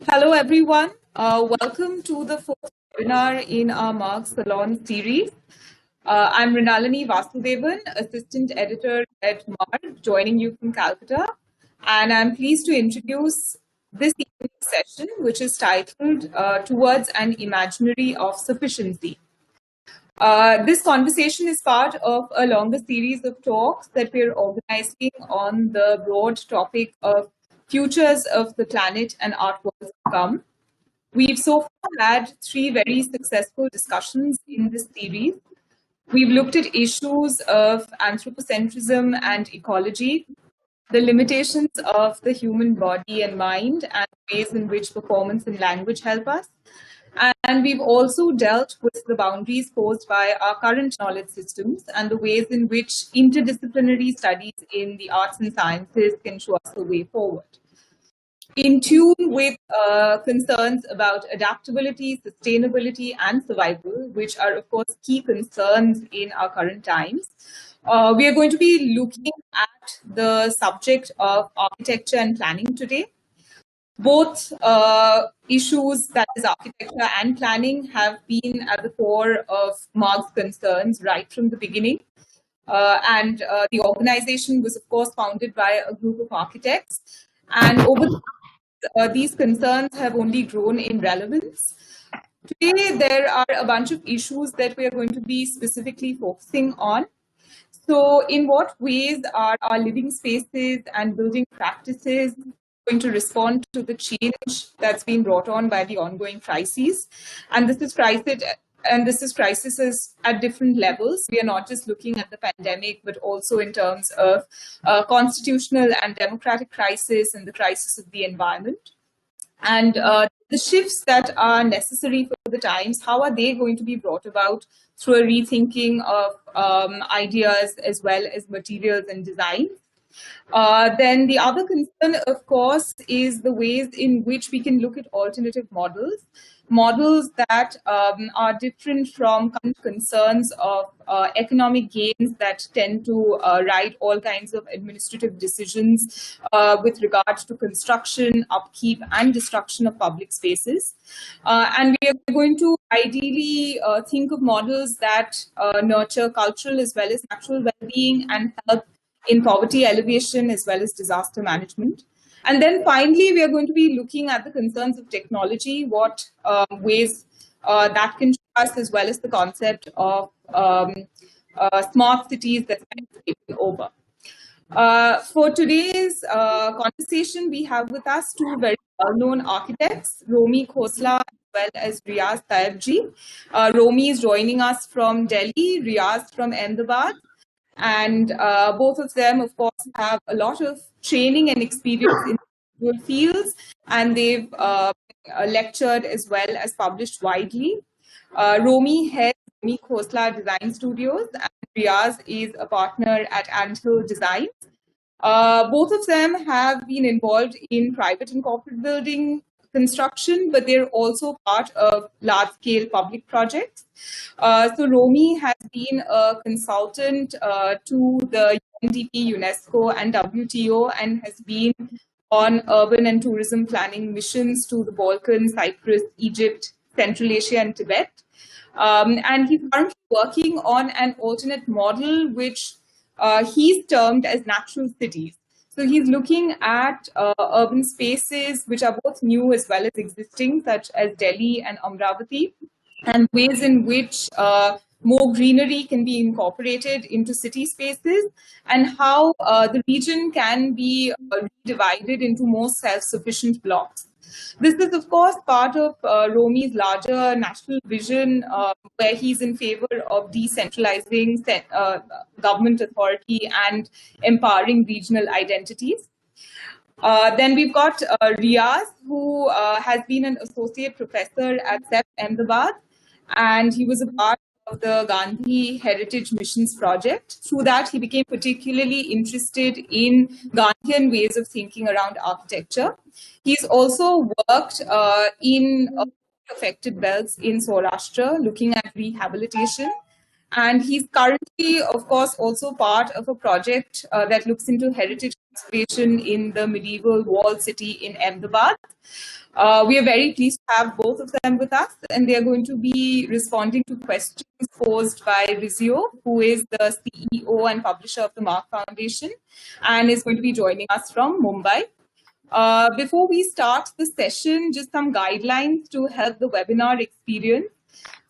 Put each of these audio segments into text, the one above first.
Hello, everyone. Welcome to the fourth webinar in our Marx Salon series. I'm Rinalini Vasudevan, Assistant Editor at Marx, joining you from Calcutta. And I'm pleased to introduce this evening's session, which is titled Towards an Imaginary of Sufficiency. This conversation is part of a longer series of talks that we're organizing on the broad topic of futures of the planet and art worlds to come. We've so far had 3 very successful discussions in this series. We've looked at issues of anthropocentrism and ecology, the limitations of the human body and mind, and ways in which performance and language help us. And we've also dealt with the boundaries posed by our current knowledge systems and the ways in which interdisciplinary studies in the arts and sciences can show us the way forward. In tune with concerns about adaptability, sustainability, and survival, which are, of course, key concerns in our current times, we are going to be looking at the subject of architecture and planning today. Both issues, that is architecture and planning, have been at the core of Marx's concerns right from the beginning. And the organization was, of course, founded by a group of architects. And over these concerns have only grown in relevance. Today, there are a bunch of issues that we are going to be specifically focusing on. So, in what ways are our living spaces and building practices going to respond to the change that's been brought on by the ongoing crises? And this is crises at different levels. We are not just looking at the pandemic, but also in terms of constitutional and democratic crisis and the crisis of the environment. And the shifts that are necessary for the times, how are they going to be brought about through a rethinking of ideas as well as materials and design? Then the other concern, of course, is the ways in which we can look at alternative models that are different from concerns of economic gains that tend to ride all kinds of administrative decisions with regard to construction, upkeep, and destruction of public spaces. And we are going to ideally think of models that nurture cultural as well as natural well-being and help in poverty alleviation as well as disaster management. And then finally, we are going to be looking at the concerns of technology, what ways that can show us, as well as the concept of smart cities that's taking over. For today's conversation, we have with us 2 very well-known architects, Romi, Khosla, as well as Riyaz, Tayyibji. Romi is joining us from Delhi, Riyaz from Ahmedabad. And both of them, of course, have a lot of training and experience in individual fields, and they've lectured as well as published widely. Romi heads Romi Khosla Design Studios, and Riyaz is a partner at Untitled Design. Both of them have been involved in private and corporate building construction, but they're also part of large-scale public projects. So Romi has been a consultant to the UNDP, UNESCO, and WTO, and has been on urban and tourism planning missions to the Balkans, Cyprus, Egypt, Central Asia, and Tibet. And he's currently working on an alternate model, which he's termed as natural cities. So he's looking at urban spaces which are both new as well as existing, such as Delhi and Amravati, and ways in which more greenery can be incorporated into city spaces, and how the region can be divided into more self-sufficient blocks. This is, of course, part of Romi's larger national vision, where he's in favor of decentralizing government authority and empowering regional identities. Then we've got Riyaz, who has been an associate professor at CEP Ahmedabad, and he was a part of the Gandhi Heritage Missions project. Through that, he became particularly interested in Gandhian ways of thinking around architecture. He's also worked in affected belts in Saurashtra, looking at rehabilitation. And he's currently, of course, also part of a project that looks into heritage conservation in the medieval walled city in Ahmedabad. We are very pleased to have both of them with us, and they are going to be responding to questions posed by Rizio, who is the CEO and publisher of the Mark Foundation, and is going to be joining us from Mumbai. Before we start the session, just some guidelines to help the webinar experience.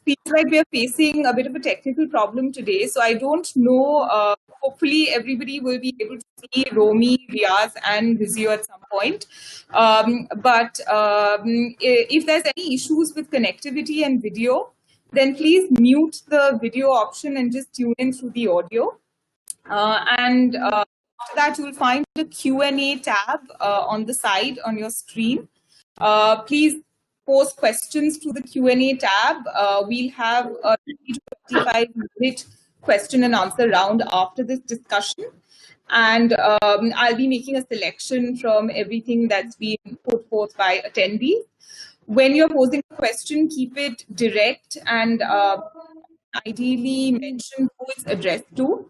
Feels like we are facing a bit of a technical problem today, so I don't know. Hopefully, everybody will be able to see Romi, Riyaz, and Rizio at some point. But if there's any issues with connectivity and video, then please mute the video option and just tune in through the audio. And after that, you'll find the Q&A tab on the side on your screen. Please post questions to the Q&A tab. We'll have a 20 to 25-minute question and answer round after this discussion. And I'll be making a selection from everything that's been put forth by attendees. When you're posing a question, keep it direct and ideally mention who it's addressed to.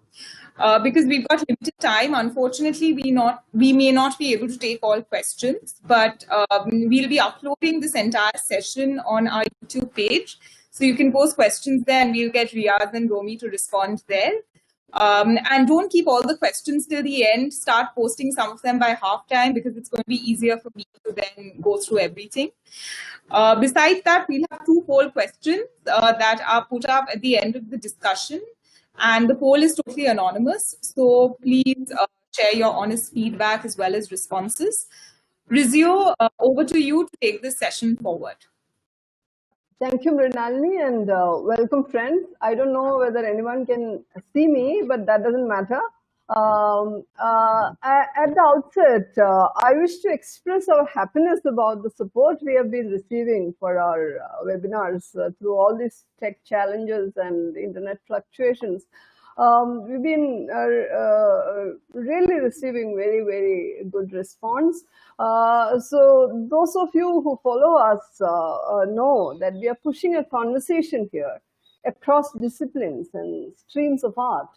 Because we've got limited time, unfortunately, we may not be able to take all questions, but we'll be uploading this entire session on our YouTube page. So you can post questions there and we'll get Riyaz and Romi to respond there. And don't keep all the questions till the end. Start posting some of them by halftime because it's going to be easier for me to then go through everything. Besides that, we'll have 2 poll questions that are put up at the end of the discussion. And the poll is totally anonymous, so please share your honest feedback as well as responses. Rizio, over to you to take this session forward. Thank you, Mrinalini, and welcome, friends. I don't know whether anyone can see me, but that doesn't matter. At the outset, I wish to express our happiness about the support we have been receiving for our webinars through all these tech challenges and internet fluctuations. We've been really receiving very, very good response. So those of you who follow us know that we are pushing a conversation here across disciplines and streams of art,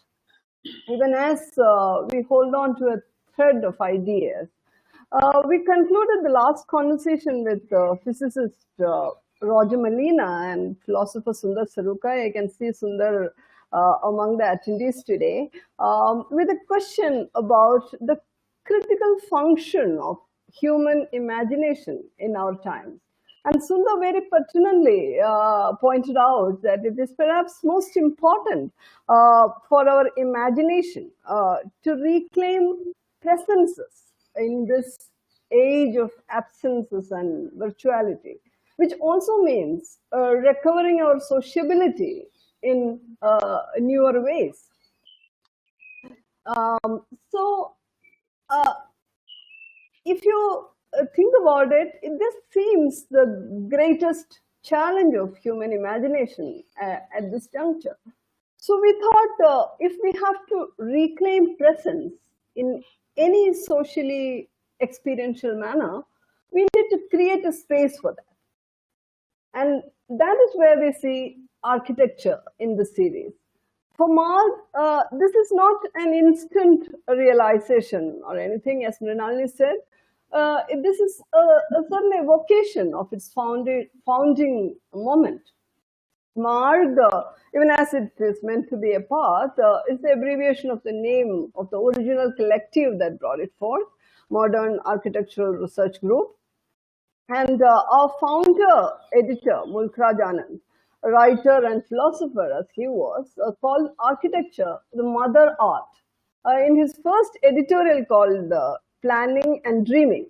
even as we hold on to a thread of ideas. We concluded the last conversation with physicist Roger Molina and philosopher Sundar Sarukai. I can see Sundar among the attendees today, with a question about the critical function of human imagination in our times. And Sundar very pertinently pointed out that it is perhaps most important for our imagination to reclaim presences in this age of absences and virtuality, which also means recovering our sociability in newer ways. If you think about it, this seems the greatest challenge of human imagination at this juncture. So we thought if we have to reclaim presence in any socially experiential manner, we need to create a space for that. And that is where we see architecture in the series. For Mark, this is not an instant realization or anything, as Mrinalini said. This is a certain evocation of its founding moment. Marg, even as it is meant to be a path, is the abbreviation of the name of the original collective that brought it forth, Modern Architectural Research Group. And our founder, editor, Mulkraj Anand, writer and philosopher as he was, called architecture the mother art in his first editorial called Planning and Dreaming,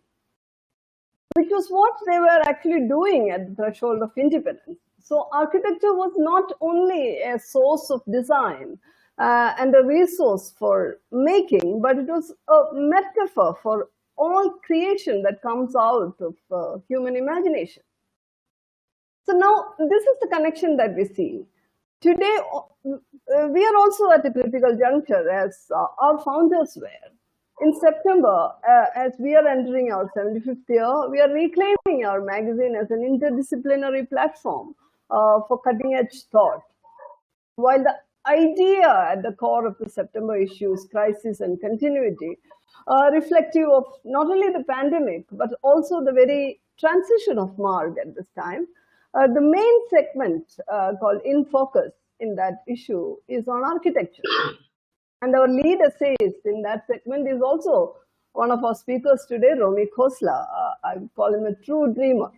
which was what they were actually doing at the threshold of independence. So architecture was not only a source of design and a resource for making, but it was a metaphor for all creation that comes out of human imagination. So now this is the connection that we see. Today, we are also at a critical juncture as our founders were. In September, as we are entering our 75th year, we are reclaiming our magazine as an interdisciplinary platform for cutting-edge thought. While the idea at the core of the September issues, crisis and continuity, reflective of not only the pandemic, but also the very transition of Marg at this time. The main segment called In Focus in that issue is on architecture. And our lead essayist in that segment is also one of our speakers today, Romi Khosla. I would call him a true dreamer.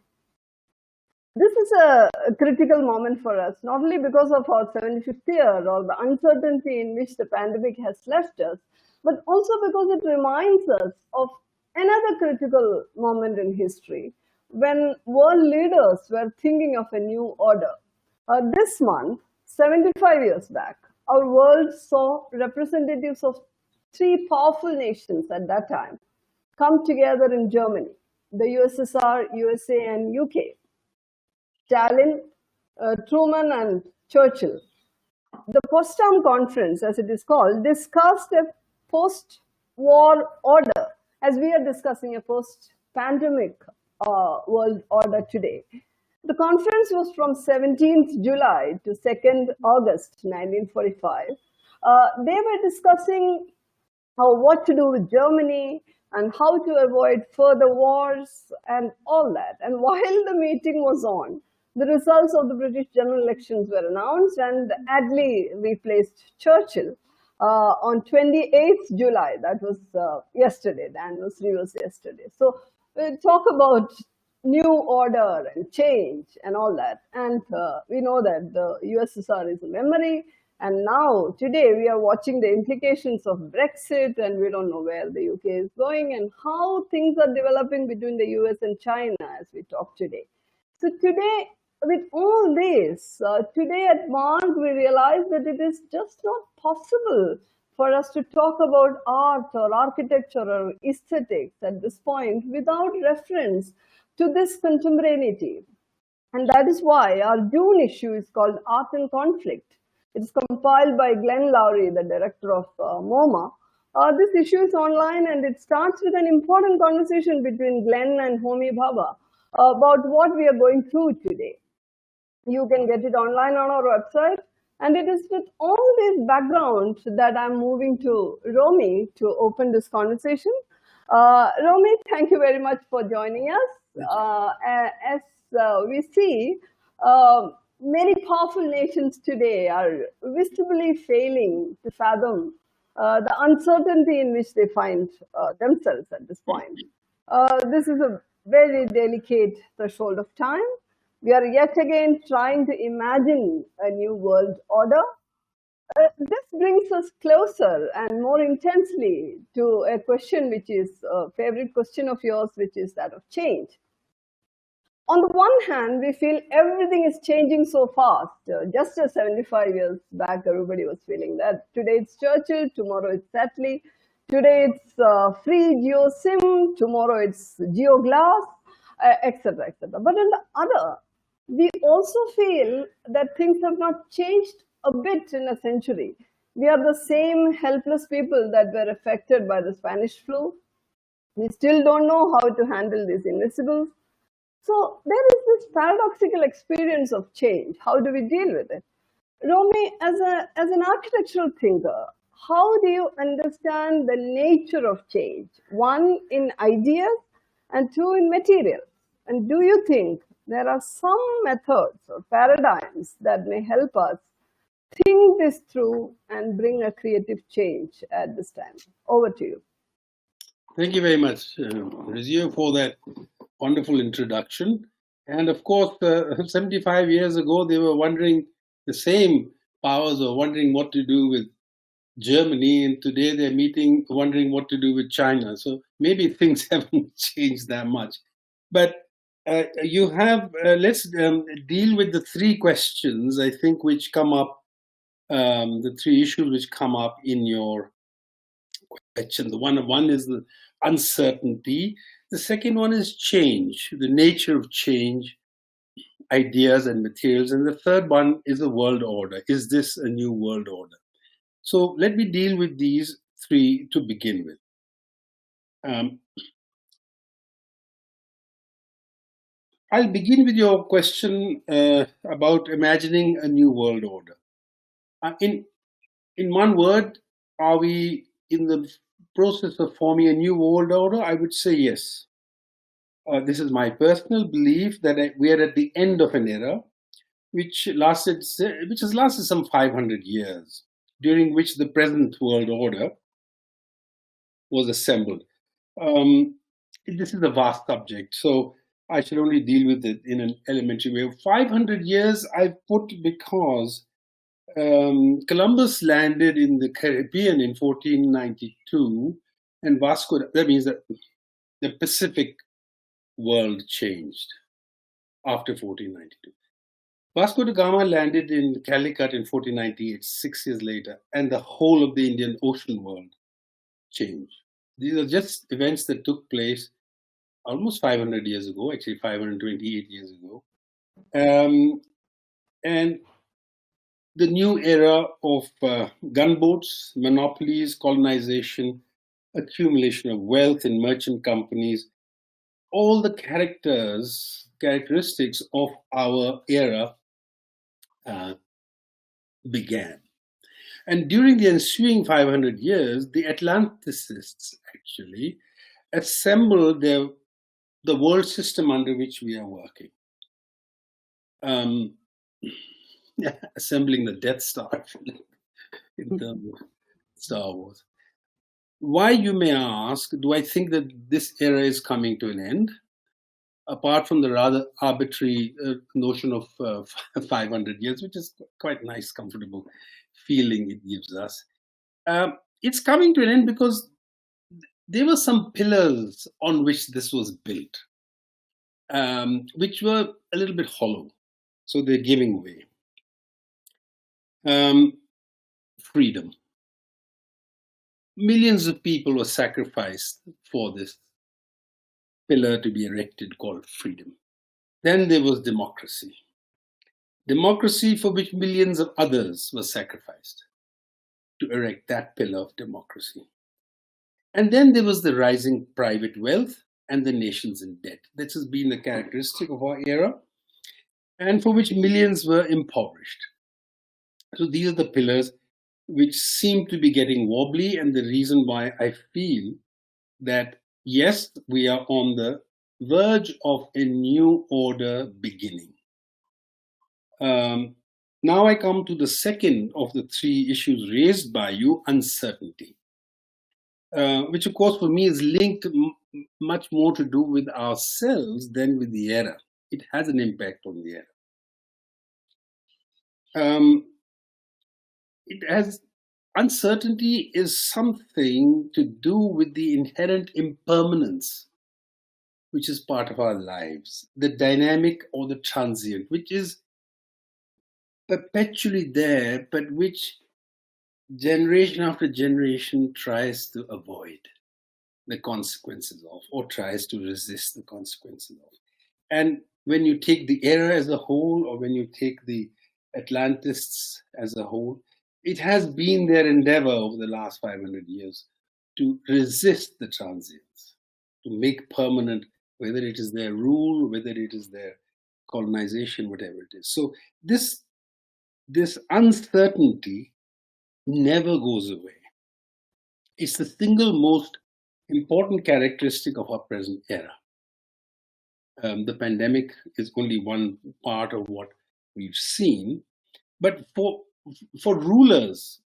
This is a critical moment for us, not only because of our 75th year or the uncertainty in which the pandemic has left us, but also because it reminds us of another critical moment in history when world leaders were thinking of a new order. This month, 75 years back, our world saw representatives of three powerful nations at that time come together in Germany, the USSR, USA, and UK. Stalin, Truman, and Churchill. The Potsdam Conference, as it is called, discussed a post-war order, as we are discussing a post-pandemic world order today. The conference was from 17th July to 2nd August 1945. They were discussing what to do with Germany and how to avoid further wars and all that. And while the meeting was on, the results of the British general elections were announced, and Attlee replaced Churchill on 28th July. That was yesterday. The anniversary was yesterday. So we talk about new order and change and all that. And we know that the USSR is a memory. And now, today, we are watching the implications of Brexit, and we don't know where the UK is going and how things are developing between the US and China as we talk today. So today, with all this, today at Marg, we realize that it is just not possible for us to talk about art or architecture or aesthetics at this point without reference to this contemporaneity. And that is why our June issue is called Art and Conflict. It is compiled by Glenn Lowry, the director of MoMA. This issue is online, and it starts with an important conversation between Glenn and Homi Bhabha about what we are going through today. You can get it online on our website. And it is with all this background that I'm moving to Romi to open this conversation. Romi, thank you very much for joining us. As we see, many powerful nations today are visibly failing to fathom the uncertainty in which they find themselves at this point. This is a very delicate threshold of time. We are yet again trying to imagine a new world order. This brings us closer and more intensely to a question which is a favorite question of yours, which is that of change. On the one hand, we feel everything is changing so fast. Just as 75 years back, everybody was feeling that. Today it's Churchill, tomorrow it's Attlee. Today it's free GeoSIM, tomorrow it's GeoGlass, etc., etc. But on the other, we also feel that things have not changed a bit in a century. We are the same helpless people that were affected by the Spanish flu. We still don't know how to handle these invisibles. So there is this paradoxical experience of change. How do we deal with it? Romi, as an architectural thinker, how do you understand the nature of change? One, in ideas, and two, in materials. And do you think there are some methods or paradigms that may help us think this through and bring a creative change at this time? Over to you. Thank you very much, Rizio, for that wonderful introduction. And of course, 75 years ago, they were wondering, the same powers were wondering what to do with Germany, and today they're wondering what to do with China. So maybe things haven't changed that much. But you have, let's deal with the three questions, I think, which come up, the three issues which come up in your question. The one is the uncertainty. The second one is change, the nature of change, ideas and materials. And the third one is the world order. Is this a new world order? So let me deal with these three to begin with. I'll begin with your question about imagining a new world order. In in one word, are we in the process of forming a new world order? I would say yes. This is my personal belief that we are at the end of an era which has lasted some 500 years, during which the present world order was assembled. This is a vast subject, so I should only deal with it in an elementary way. 500 years I've put because Columbus landed in the Caribbean in 1492, and that means that the Pacific world changed after 1492. Vasco da Gama landed in Calicut in 1498, 6 years later, and the whole of the Indian Ocean world changed. These are just events that took place almost 500 years ago, actually 528 years ago. And the new era of gunboats, monopolies, colonization, accumulation of wealth in merchant companies, all the characteristics of our era began. And during the ensuing 500 years, the Atlanticists actually assembled the world system under which we are working. Assembling the Death Star, actually, in terms of Star Wars. Why, you may ask, do I think that this era is coming to an end? Apart from the rather arbitrary notion of 500 years, which is quite nice, comfortable feeling it gives us. It's coming to an end because there were some pillars on which this was built, which were a little bit hollow. So they're giving way. Freedom. Millions of people were sacrificed for this pillar to be erected called freedom. Then there was democracy. Democracy for which millions of others were sacrificed to erect that pillar of democracy. And then there was the rising private wealth and the nations in debt. This has been the characteristic of our era, and for which millions were impoverished. So these are the pillars which seem to be getting wobbly, and the reason why I feel that, yes, we are on the verge of a new order beginning. Now I come to the second of the three issues raised by you, uncertainty, which of course for me is linked much more to do with ourselves than with the era. It has an impact on the era. Uncertainty is something to do with the inherent impermanence, which is part of our lives, the dynamic or the transient, which is perpetually there, but which generation after generation tries to avoid the consequences of, or tries to resist the consequences of. And when you take the era as a whole, or when you take the Atlantists as a whole, it has been their endeavor over the last 500 years to resist the transients, to make permanent, whether it is their rule, whether it is their colonization, whatever it is. So this uncertainty never goes away. It's the single most important characteristic of our present era. The pandemic is only one part of what we've seen, but for rulers,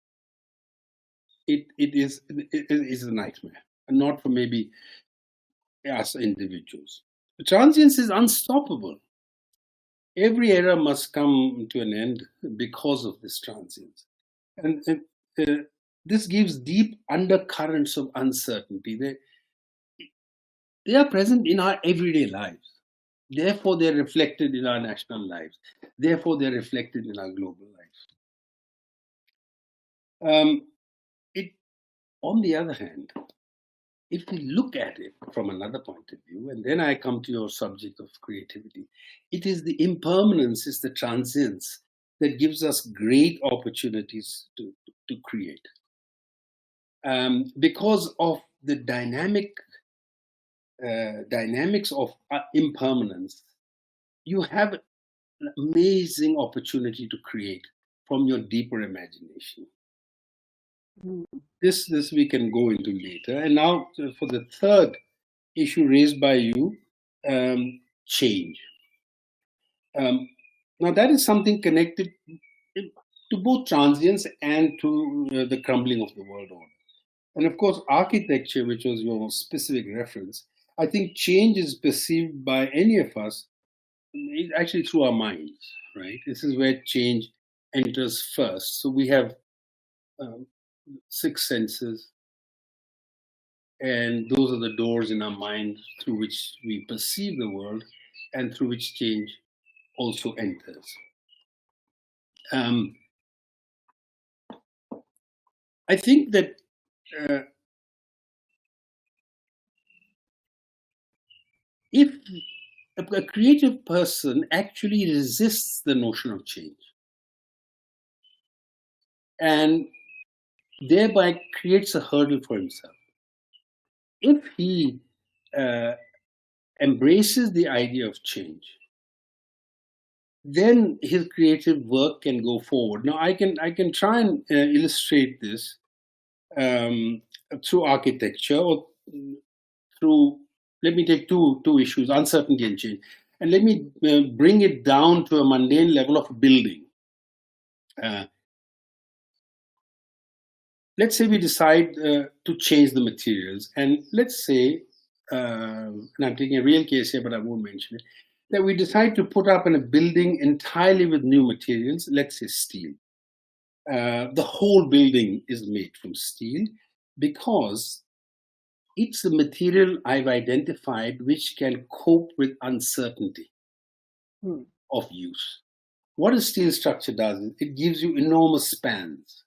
it is a nightmare, and not for maybe us individuals. The transience is unstoppable. Every era must come to an end because of this transience. And this gives deep undercurrents of uncertainty. They are present in our everyday lives. Therefore, they're reflected in our national lives. Therefore, they're reflected in our global lives. On the other hand, if we look at it from another point of view, and then I come to your subject of creativity, it is the impermanence, it's the transience that gives us great opportunities to create. Because of the dynamics of impermanence, you have an amazing opportunity to create from your deeper imagination. This we can go into later. And now for the third issue raised by you, change. Now that is something connected to both transience and to the crumbling of the world order. And of course, architecture, which was your specific reference, I think change is perceived by any of us actually through our minds, right? This is where change enters first. So we have 6 senses, and those are the doors in our mind through which we perceive the world and through which change also enters. I think that if a creative person actually resists the notion of change and thereby creates a hurdle for himself, if he embraces the idea of change, then his creative work can go forward. Now, I can try and illustrate this through architecture or through. Let me take two issues: uncertainty and change, and let me bring it down to a mundane level of a building. Let's say we decide to change the materials, and let's say, and I'm taking a real case here, but I won't mention it, that we decide to put up in a building entirely with new materials, let's say steel. The whole building is made from steel because it's the material I've identified which can cope with uncertainty of use. What a steel structure does is it gives you enormous spans,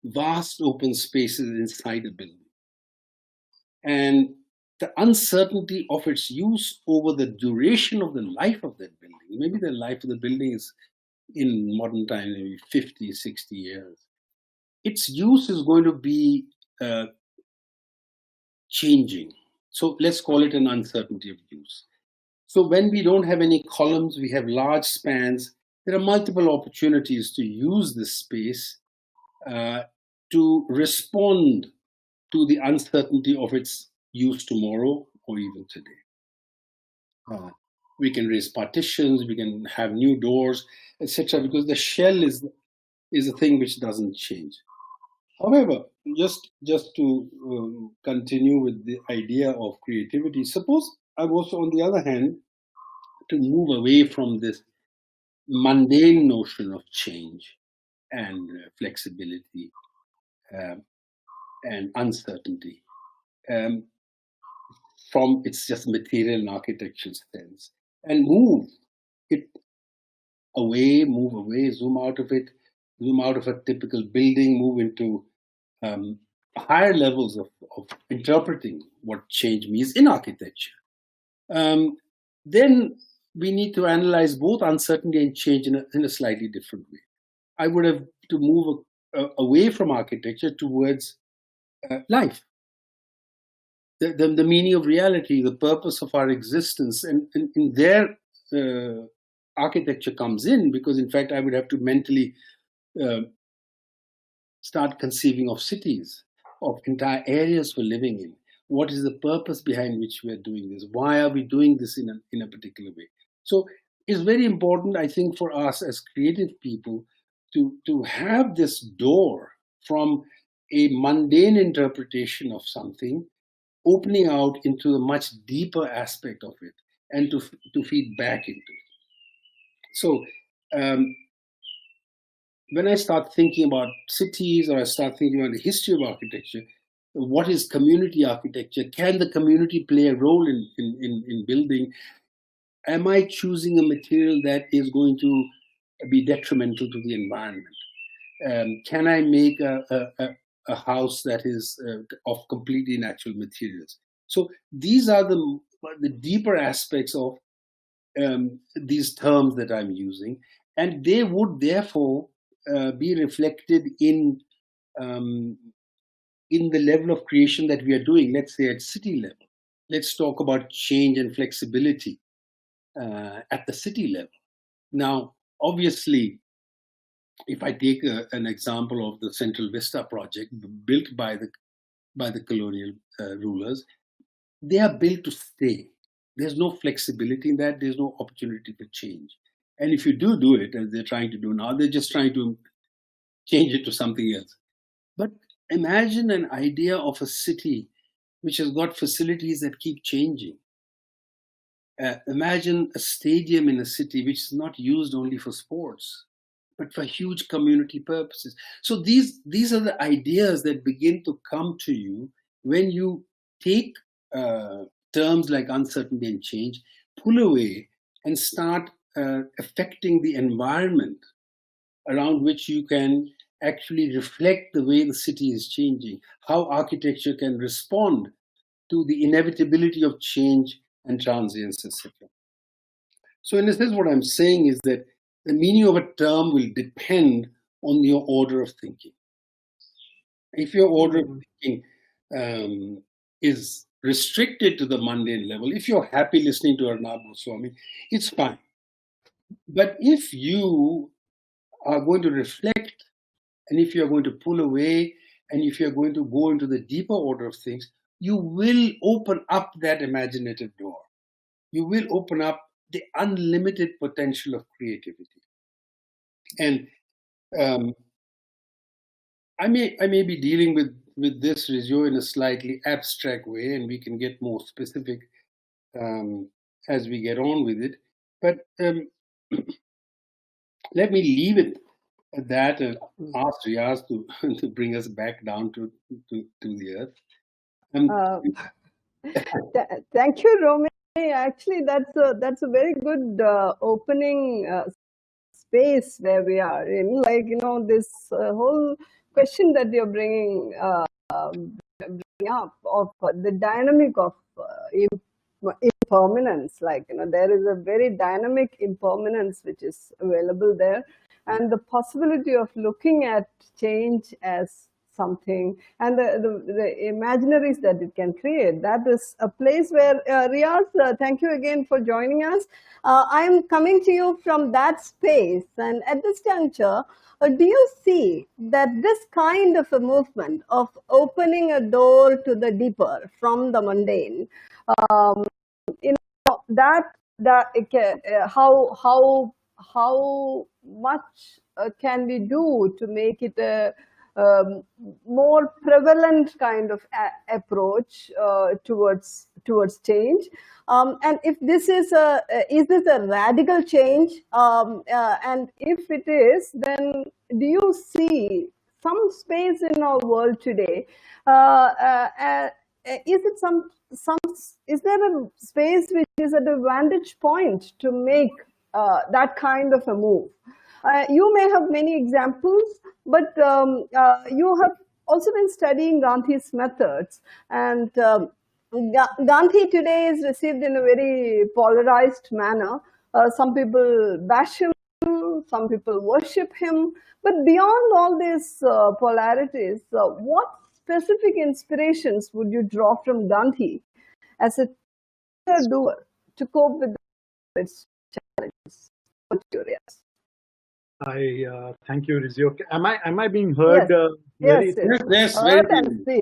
vast open spaces inside a building. And the uncertainty of its use over the duration of the life of that building, maybe the life of the building is in modern times, maybe 50, 60 years. Its use is going to be changing. So let's call it an uncertainty of use. So when we don't have any columns, we have large spans, there are multiple opportunities to use this space to respond to the uncertainty of its use tomorrow or even today. We can raise partitions, we can have new doors, etc., because the shell is a thing which doesn't change. However, just to continue with the idea of creativity, suppose I was, on the other hand, to move away from this mundane notion of change and flexibility and uncertainty from its just material and architectural sense, and move away, zoom out of it, zoom out of a typical building, move into higher levels of interpreting what change means in architecture. Then we need to analyze both uncertainty and change in a slightly different way. I would have to move away from architecture towards life, the meaning of reality, the purpose of our existence, and in there architecture comes in, because in fact I would have to mentally start conceiving of cities, of entire areas we're living in. What is the purpose behind which we are doing this? Why are we doing this in a particular way? So it's very important, I think, for us as creative people to have this door from a mundane interpretation of something opening out into a much deeper aspect of it and to feed back into it. So when I start thinking about cities, or I start thinking about the history of architecture, what is community architecture? Can the community play a role in building? Am I choosing a material that is going to be detrimental to the environment? Can I make a house that is of completely natural materials? So these are the deeper aspects of these terms that I'm using, and they would therefore be reflected in the level of creation that we are doing, let's say at city level. Let's talk about change and flexibility at the city level. Now, obviously, if I take an example of the Central Vista project built by the colonial rulers, they are built to stay. There's no flexibility in that. There's no opportunity for change. And if you do it, as they're trying to do now, they're just trying to change it to something else. But imagine an idea of a city which has got facilities that keep changing. Imagine a stadium in a city which is not used only for sports, but for huge community purposes. So these are the ideas that begin to come to you when you take terms like uncertainty and change, pull away, and start affecting the environment around which you can actually reflect the way the city is changing, how architecture can respond to the inevitability of change and transience, etc. So in a sense, what I'm saying is that the meaning of a term will depend on your order of thinking. If your order of thinking is restricted to the mundane level, if you're happy listening to Arnab Goswami, it's fine. But if you are going to reflect, and if you're going to pull away, and if you're going to go into the deeper order of things, you will open up that imaginative door. You will open up the unlimited potential of creativity. And I may be dealing with this, Rizio, in a slightly abstract way, and we can get more specific as we get on with it. But let me leave it at that and ask Riyaz to bring us back down to the earth. Thank you, Romi. Actually, that's a very good opening space where we are in. Like, this whole question that you're bringing up of the dynamic of impermanence. Like, there is a very dynamic impermanence which is available there, and the possibility of looking at change as something, and the imaginaries that it can create. That is a place where, Riyaz, thank you again for joining us. I am coming to you from that space, and at this juncture, do you see that this kind of a movement of opening a door to the deeper from the mundane, how much can we do to make it a more prevalent kind of approach towards change, and if this is this a radical change, and if it is, then do you see some space in our world today? Is there a space which is at a vantage point to make that kind of a move? You may have many examples, but you have also been studying Gandhi's methods, and Gandhi today is received in a very polarized manner. Some people bash him, some people worship him, but beyond all these polarities, what specific inspirations would you draw from Gandhi as a doer to cope with its challenges? Curious. I thank you, Rizio. Am I being heard? Yes. Yes. Okay.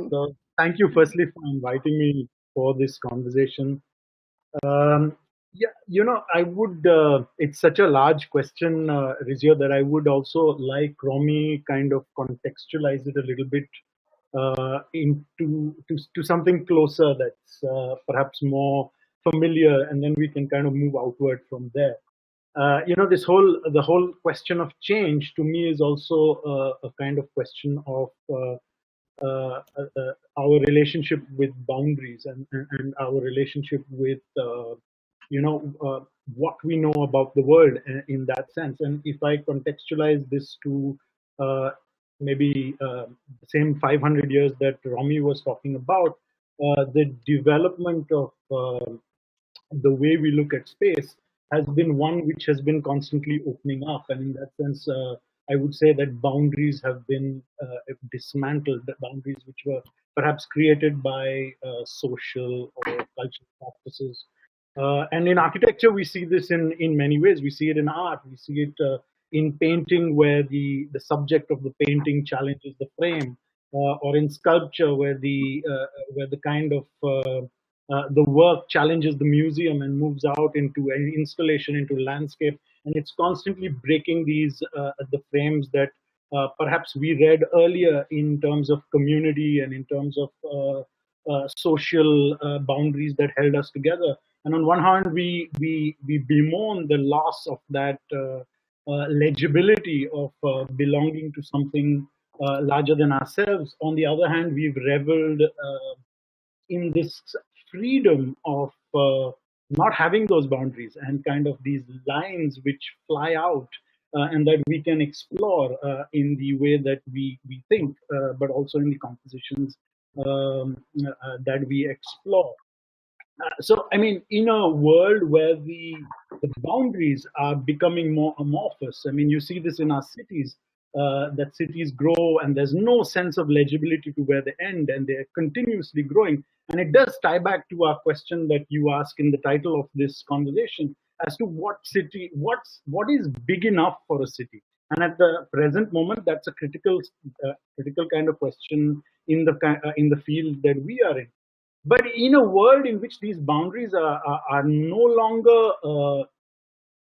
So thank you firstly for inviting me for this conversation. I would. It's such a large question, Rizio, that I would also like Romi kind of contextualize it a little bit into something closer that's perhaps more familiar, and then we can kind of move outward from there. The whole question of change to me is also a kind of question of our relationship with boundaries and our relationship with what we know about the world in that sense. And if I contextualize this to maybe the same 500 years that Romi was talking about, the development of the way we look at space has been one which has been constantly opening up. And in that sense, I would say that boundaries have been dismantled, the boundaries which were perhaps created by social or cultural practices. And in architecture, we see this in many ways. We see it in art. We see it in painting where the subject of the painting challenges the frame, or in sculpture where the kind of the work challenges the museum and moves out into an installation, into landscape, and it's constantly breaking these the frames that perhaps we read earlier in terms of community and in terms of social boundaries that held us together. And on one hand, we bemoan the loss of that legibility of belonging to something larger than ourselves. On the other hand, we've reveled in this freedom of not having those boundaries and kind of these lines which fly out and that we can explore in the way that we think, but also in the compositions that we explore. So, I mean, in a world where the boundaries are becoming more amorphous, I mean, you see this in our cities, that cities grow and there's no sense of legibility to where they end, and they're continuously growing. And it does tie back to our question that you ask in the title of this conversation as to what is big enough for a city. And at the present moment, that's a critical kind of question in the field that we are in. But in a world in which these boundaries are no longer,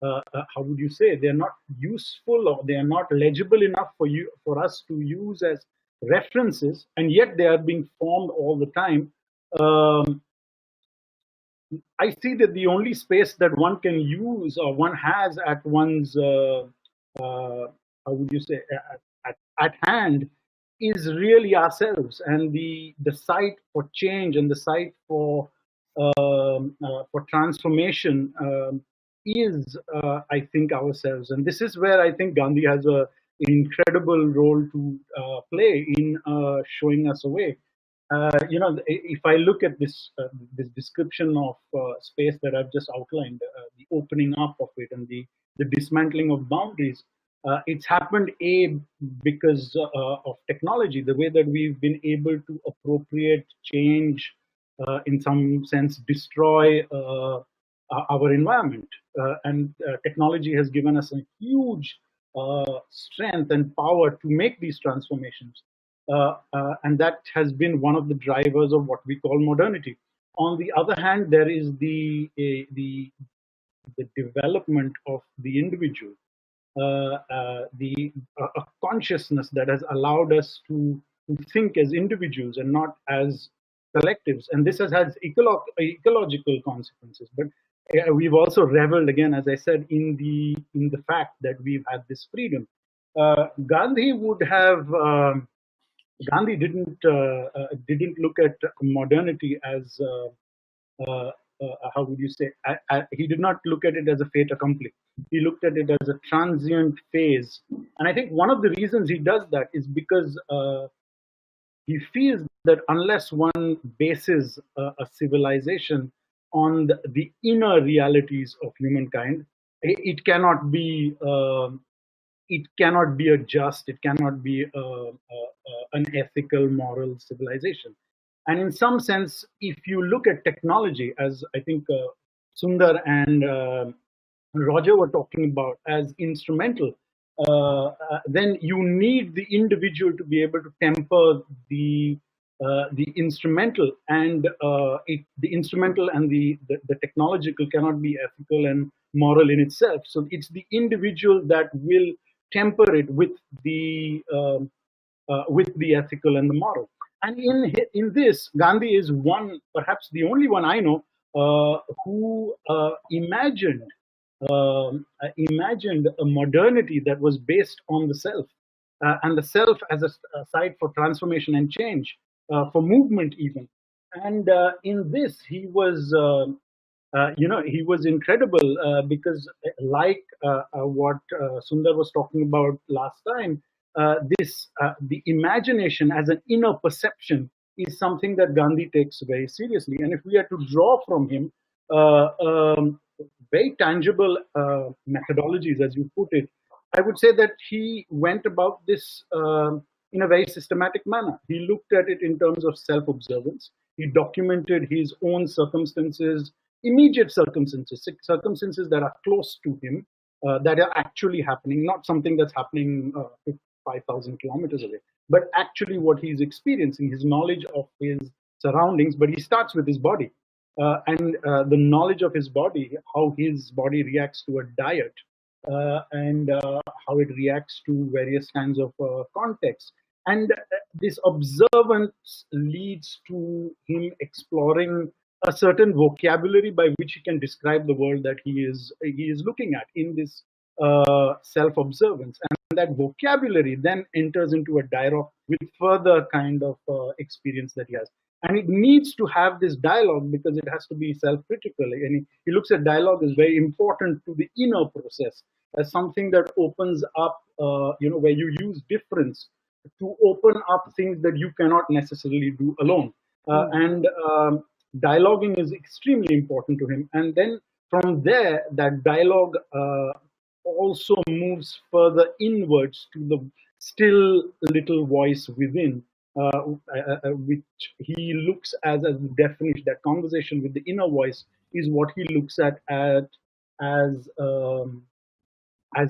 how would you say, they're not useful or they are not legible enough for us to use as references, and yet they are being formed all the time. I see that the only space that one can use or one has at one's, how would you say, at hand is really ourselves, and the site for change and the site for transformation is, I think, ourselves. And this is where I think Gandhi has an incredible role to play in showing us a way. If I look at this description of space that I've just outlined, the opening up of it and the dismantling of boundaries, it's happened because of technology, the way that we've been able to appropriate, change, in some sense destroy our environment. And technology has given us a huge strength and power to make these transformations. And that has been one of the drivers of what we call modernity. On the other hand, there is the development of the individual, a consciousness that has allowed us to think as individuals and not as collectives. And this has had ecological consequences. But we've also reveled, again, as I said, in the fact that we've had this freedom. Gandhi didn't look at modernity as how would you say? He did not look at it as a fait accompli. He looked at it as a transient phase, and I think one of the reasons he does that is because he feels that unless one bases a civilization on the inner realities of humankind, it cannot be a just, it cannot be an ethical, moral civilization. And in some sense, if you look at technology, as I think Sundar and Roger were talking about, as instrumental, then you need the individual to be able to temper the instrumental, and the instrumental and the technological cannot be ethical and moral in itself. So it's the individual that will temper it with the ethical and the moral. And in this, Gandhi is one, perhaps the only one I know, who imagined a modernity that was based on the self, and the self as a site for transformation and change, for movement even. And in this, he was, he was incredible, because like what Sundar was talking about last time, the imagination as an inner perception is something that Gandhi takes very seriously. And if we are to draw from him very tangible methodologies, as you put it, I would say that he went about this in a very systematic manner. He looked at it in terms of self-observance. He documented his own circumstances, immediate circumstances that are close to him, that are actually happening, not something that's happening 5,000 kilometers away, but actually what he's experiencing, his knowledge of his surroundings. But he starts with his body, and the knowledge of his body, how his body reacts to a diet, and how it reacts to various kinds of contexts. And this observance leads to him exploring a certain vocabulary by which he can describe the world that he is looking at in this self-observance. And that vocabulary then enters into a dialogue with further kind of experience that he has. And it needs to have this dialogue because it has to be self-critical. And he looks at dialogue as very important to the inner process, as something that opens up, where you use difference to open up things that you cannot necessarily do alone. And dialoguing is extremely important to him. And then from there, that dialogue also moves further inwards to the still little voice within, which he looks as the definition. That conversation with the inner voice is what he looks at as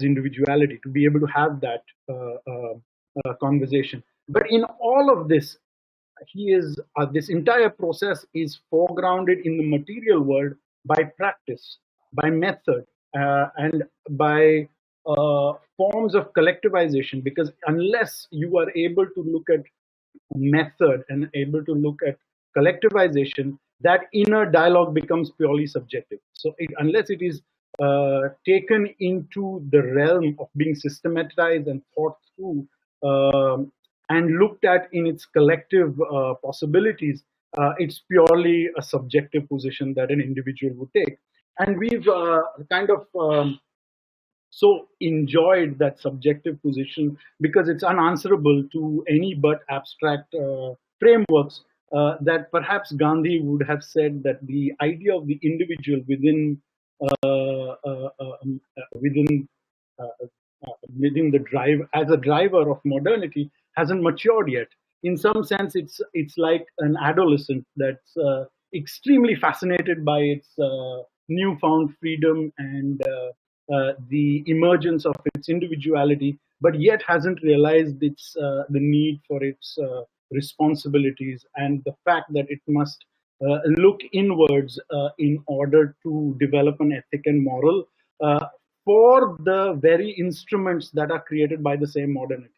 individuality, to be able to have that conversation. But in all of this, this entire process is foregrounded in the material world by practice, by method, and by forms of collectivization. Because unless you are able to look at method and able to look at collectivization, that inner dialogue becomes purely subjective. So unless it is taken into the realm of being systematized and thought through, and looked at in its collective possibilities, it's purely a subjective position that an individual would take. And we've kind of so enjoyed that subjective position because it's unanswerable to any but abstract frameworks, that perhaps Gandhi would have said that the idea of the individual within the drive, as a driver of modernity, hasn't matured yet. In some sense, it's like an adolescent that's extremely fascinated by its newfound freedom and the emergence of its individuality, but yet hasn't realized its the need for its responsibilities and the fact that it must look inwards in order to develop an ethic and moral for the very instruments that are created by the same modernity.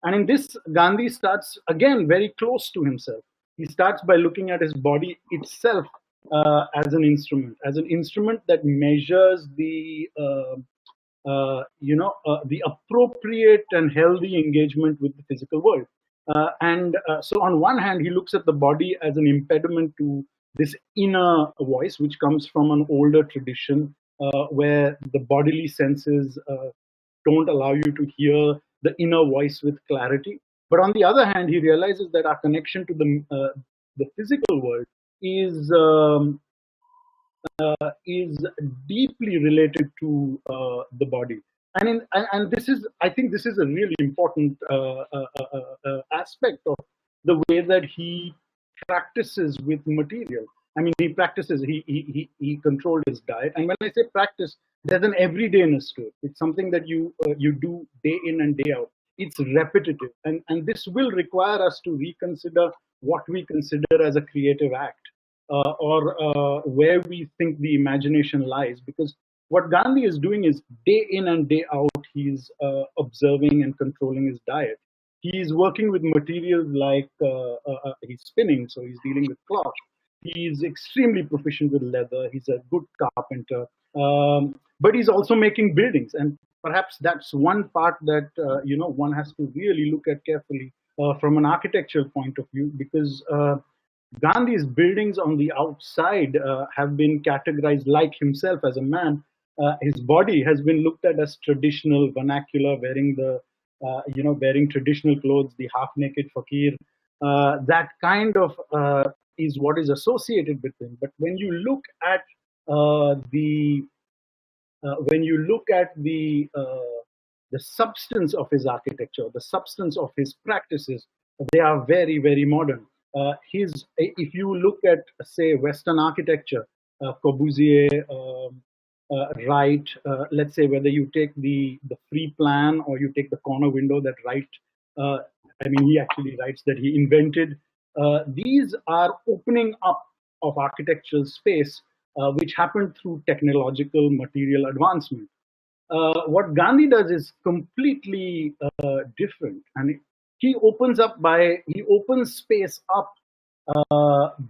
And in this, Gandhi starts again very close to himself. He starts by looking at his body itself as an instrument that measures the the appropriate and healthy engagement with the physical world. So on one hand, he looks at the body as an impediment to this inner voice, which comes from an older tradition where the bodily senses don't allow you to hear the inner voice with clarity. But on the other hand, he realizes that our connection to the physical world is deeply related to the body. And this is, I think, this is a really important aspect of the way that he practices with material. I mean, he practices. He controlled his diet. And when I say practice, there's an everydayness to it. It's something that you do day in and day out. It's repetitive, and this will require us to reconsider what we consider as a creative act, or where we think the imagination lies. Because what Gandhi is doing is day in and day out, he's observing and controlling his diet. He's working with materials like he's spinning, so he's dealing with cloth. He's extremely proficient with leather. He's a good carpenter, but he's also making buildings. And perhaps that's one part that one has to really look at carefully from an architectural point of view, because Gandhi's buildings on the outside have been categorized, like himself as a man. His body has been looked at as traditional, vernacular, wearing wearing traditional clothes, the half-naked fakir. That kind of is what is associated with him. But when you look at the substance of his architecture, the substance of his practices, they are very, very modern. If you look at, say, Western architecture, Corbusier, Wright, let's say whether you take the free plan or you take the corner window that Wright, he actually writes that he invented. These are opening up of architectural space, which happened through technological material advancement. What Gandhi does is completely different, and he opens space up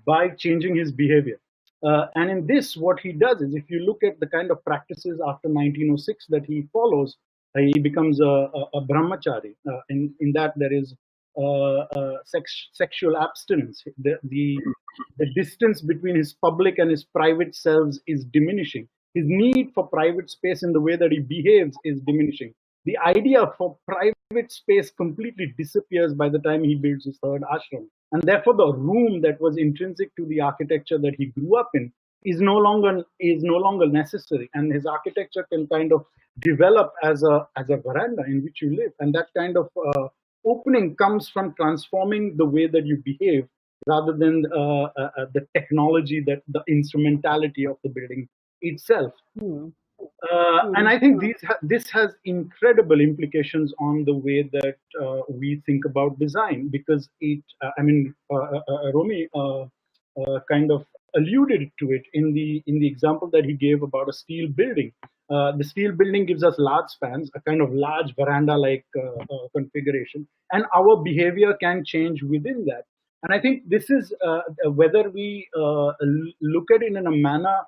by changing his behavior. And in this, what he does is, if you look at the kind of practices after 1906 that he follows, he becomes a brahmachari. In that, there is sexual abstinence. The distance between his public and his private selves is diminishing. His need for private space in the way that he behaves is diminishing. The idea for private space completely disappears by the time he builds his third ashram. And therefore, the room that was intrinsic to the architecture that he grew up in is no longer necessary. And his architecture can kind of develop as a veranda in which you live. And that kind of opening comes from transforming the way that you behave rather than the technology, that the instrumentality of the building itself. And I think this has incredible implications on the way that we think about design, because Romi kind of alluded to it in the example that he gave about a steel building. The steel building gives us large spans, a kind of large veranda-like configuration, and our behavior can change within that. And I think this is whether we look at it in a manner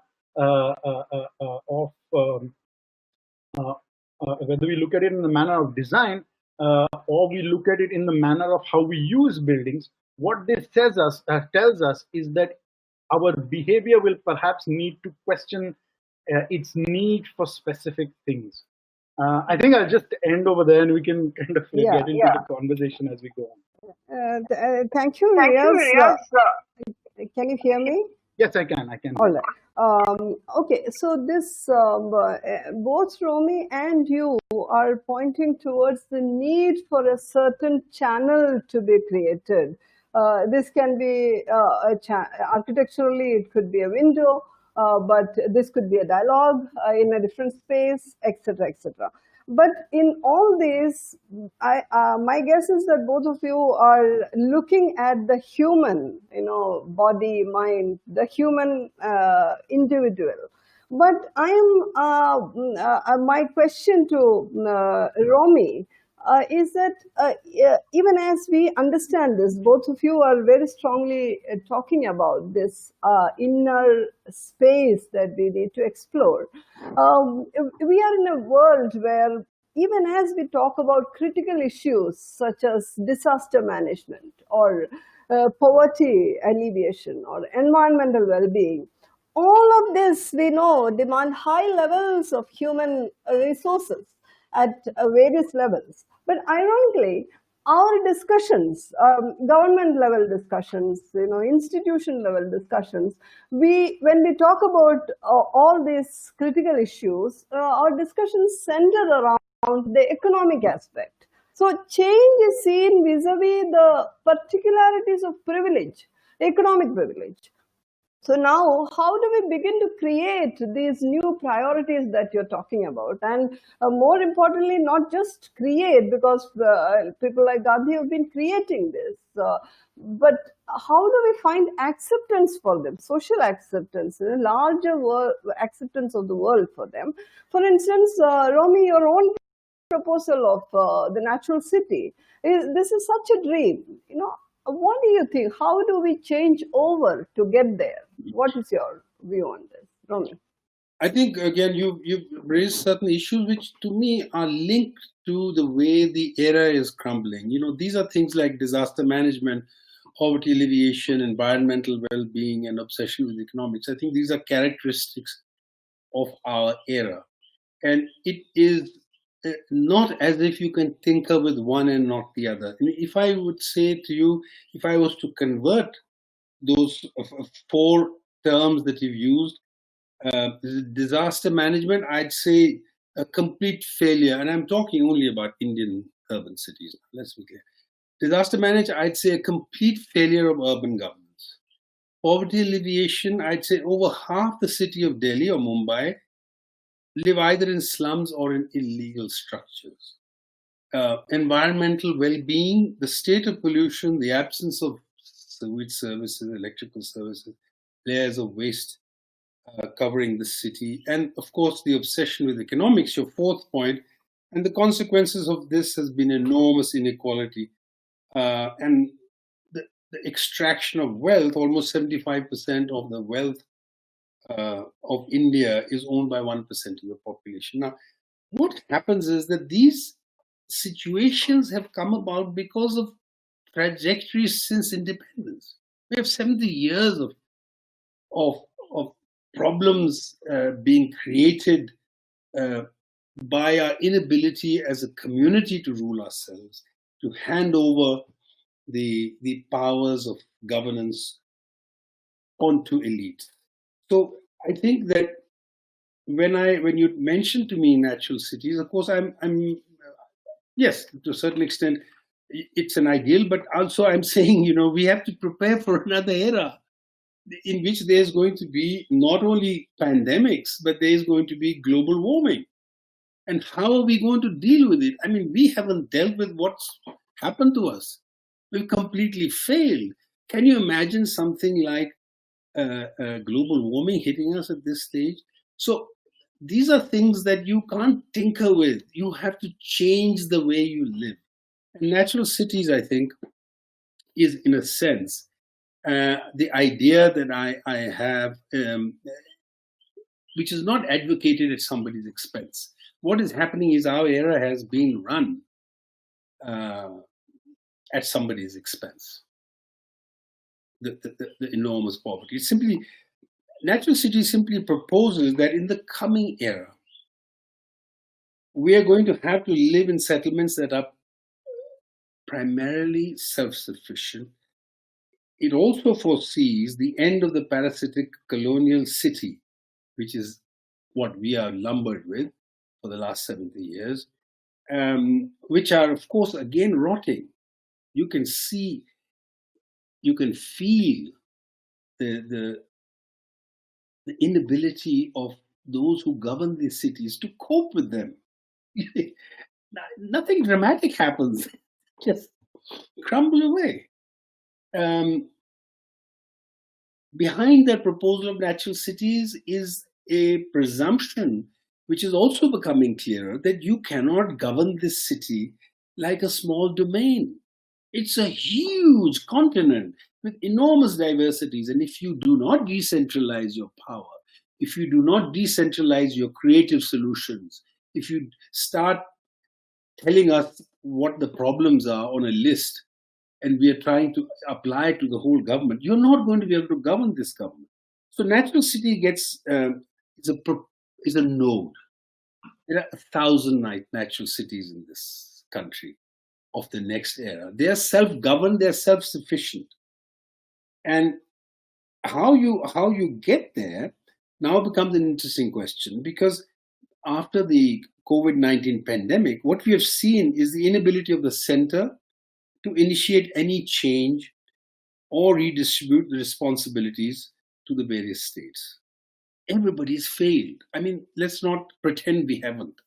whether we look at it in the manner of design or we look at it in the manner of how we use buildings, what this tells us is that our behavior will perhaps need to question its need for specific things. I think I'll just end over there, and we can kind of get into the conversation as we go on. Thank you, Riyaz. Can you hear me? Yes, I can. All right. Okay, so this both Romi and you are pointing towards the need for a certain channel to be created. This can be architecturally, it could be a window, but this could be a dialogue in a different space, etc., etc. But in all these, my guess is that both of you are looking at the human, body, mind, the human individual. But my question to Romi is that even as we understand this, both of you are very strongly talking about this inner space that we need to explore. We are in a world where even as we talk about critical issues such as disaster management or poverty alleviation or environmental well-being, all of this we know demand high levels of human resources at various levels. But ironically, our discussions, government level discussions, institution level discussions, when we talk about all these critical issues, our discussions center around the economic aspect. So change is seen vis-a-vis the particularities of privilege, economic privilege. So now, how do we begin to create these new priorities that you're talking about? And more importantly, not just create, because people like Gandhi have been creating this, but how do we find acceptance for them, social acceptance, larger acceptance of the world for them? For instance, Romi, your own proposal of the natural city, this is such a dream, What do you think? How do we change over to get there? What is your view on this, Romi? I think, again, you've raised certain issues which to me are linked to the way the era is crumbling. These are things like disaster management, poverty alleviation, environmental well-being, and obsession with economics. I think these are characteristics of our era. And it is not as if you can tinker with one and not the other. If I would say to you, if I was to convert those four terms that you've used, disaster management, I'd say a complete failure. And I'm talking only about Indian urban cities. Let's be clear. Disaster management, I'd say a complete failure of urban governance. Poverty alleviation, I'd say over half the city of Delhi or Mumbai live either in slums or in illegal structures. Environmental well-being, the state of pollution, the absence of sewage services, electrical services, layers of waste covering the city, and of course the obsession with economics, your fourth point, and the consequences of this has been enormous inequality and the extraction of wealth. Almost 75% of the wealth of India is owned by 1% of the population. Now, what happens is that these situations have come about because of trajectories since independence. We have 70 years of problems being created by our inability as a community to rule ourselves, to hand over the powers of governance onto elite. So I think that when you mentioned to me natural cities, of course I'm yes, to a certain extent it's an ideal, but also I'm saying, we have to prepare for another era in which there's going to be not only pandemics, but there's going to be global warming. And how are we going to deal with it? I mean, we haven't dealt with what's happened to us. We've completely failed. Can you imagine something like global warming hitting us at this stage? So these are things that you can't tinker with. You have to change the way you live. And natural cities, I think, is in a sense the idea that I have, which is not advocated at somebody's expense. What is happening is our era has been run at somebody's expense. The enormous poverty. It's simply, natural city simply proposes that in the coming era, we are going to have to live in settlements that are primarily self-sufficient. It also foresees the end of the parasitic colonial city, which is what we are lumbered with for the last 70 years, which are, of course, again, rotting. You can see, you can feel the inability of those who govern these cities to cope with them. Nothing dramatic happens, just crumble away. Behind that proposal of natural cities is a presumption, which is also becoming clearer, that you cannot govern this city like a small domain. It's a huge continent with enormous diversities. And if you do not decentralize your power, if you do not decentralize your creative solutions, if you start telling us what the problems are on a list, and we are trying to apply it to the whole government, you're not going to be able to govern this government. So natural city gets is a node. There are 1,000 natural cities in this country of the next era. They are self-governed, they're self-sufficient. And how you get there now becomes an interesting question, because after the COVID-19 pandemic, what we have seen is the inability of the center to initiate any change or redistribute the responsibilities to the various states. Everybody's failed. I mean, let's not pretend we haven't.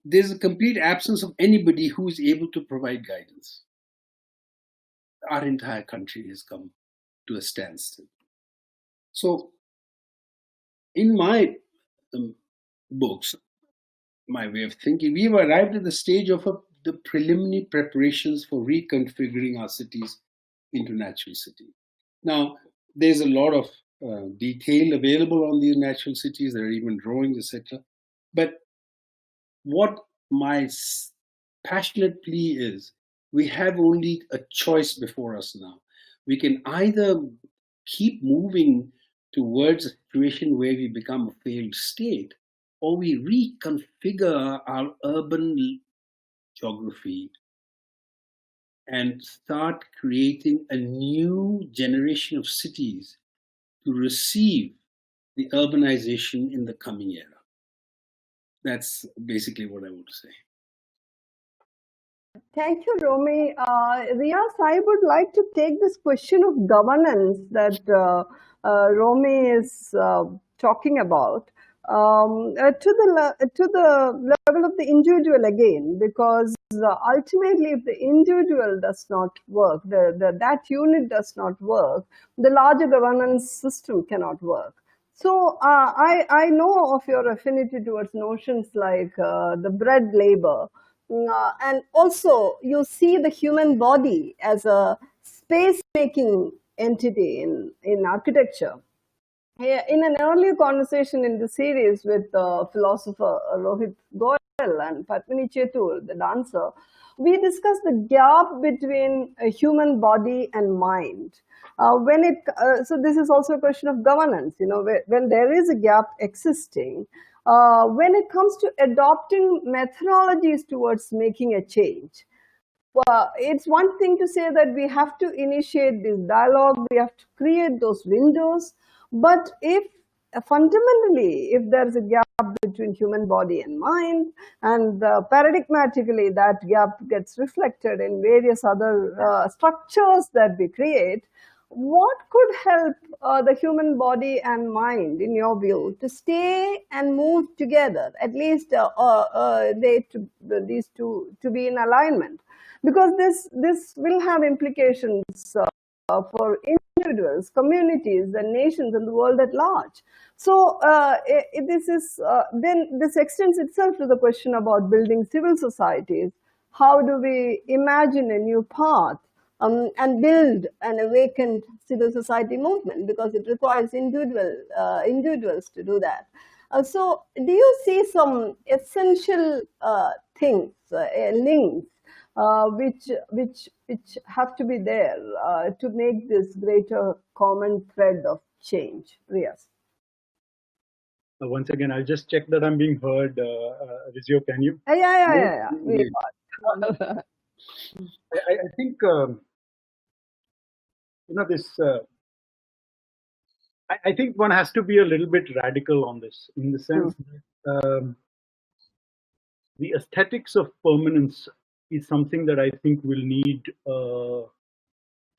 There's a complete absence of anybody who is able to provide guidance. Our entire country has come to a standstill. So, in my books, my way of thinking, we've arrived at the stage of the preliminary preparations for reconfiguring our cities into natural cities. Now, there's a lot of detail available on these natural cities. There are even drawings, etc. But what my passionate plea is, we have only a choice before us now. We can either keep moving towards a situation where we become a failed state, or we reconfigure our urban geography and start creating a new generation of cities to receive the urbanization in the coming era. That's basically what I want to say. Thank you, Romi. Riyaz, I would like to take this question of governance that Romi is talking about. to the level of the individual again, because ultimately, if the individual does not work, that unit does not work, the larger governance system cannot work. So I know of your affinity towards notions like the bread labor, and also you see the human body as a space-making entity in architecture. In an earlier conversation in the series with philosopher Rohit Goyal and Padmini Chetur, the dancer, we discussed the gap between a human body and mind. So this is also a question of governance. You know, when there is a gap existing, when it comes to adopting methodologies towards making a change, well, it's one thing to say that we have to initiate this dialogue, we have to create those windows, but if fundamentally, if there's a gap between human body and mind, and paradigmatically that gap gets reflected in various other structures that we create, what could help the human body and mind, in your view, to stay and move together, at least these two to be in alignment? Because this will have implications for individuals, communities, and nations, and the world at large. So then this extends itself to the question about building civil societies. How do we imagine a new path and build an awakened civil society movement? Because it requires individuals to do that. So do you see some essential things, links, which have to be there to make this greater common thread of change? Riyaz. Once again, I'll just check that I'm being heard. Rizio, can you? Yeah. I think this. I think one has to be a little bit radical on this, in the sense that the aesthetics of permanence is something that I think will need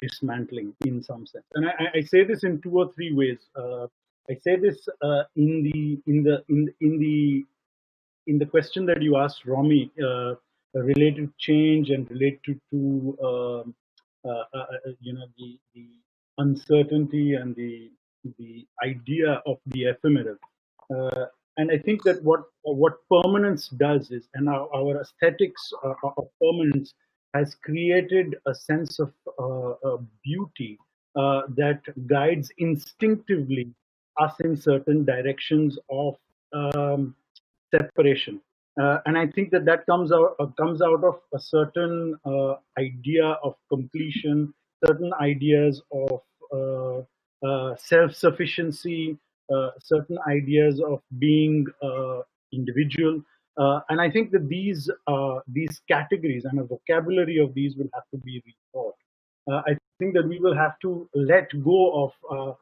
dismantling in some sense. And I say this in two or three ways. I say this in the question that you asked Romi, related to change and related to the uncertainty and the idea of the ephemeral. And I think that what permanence does is, and our aesthetics of permanence has created a sense of beauty that guides instinctively us in certain directions of separation. And I think that comes out of a certain idea of completion, certain ideas of self-sufficiency, certain ideas of being individual. And I think that these categories and a vocabulary of these will have to be rethought. I think that we will have to let go of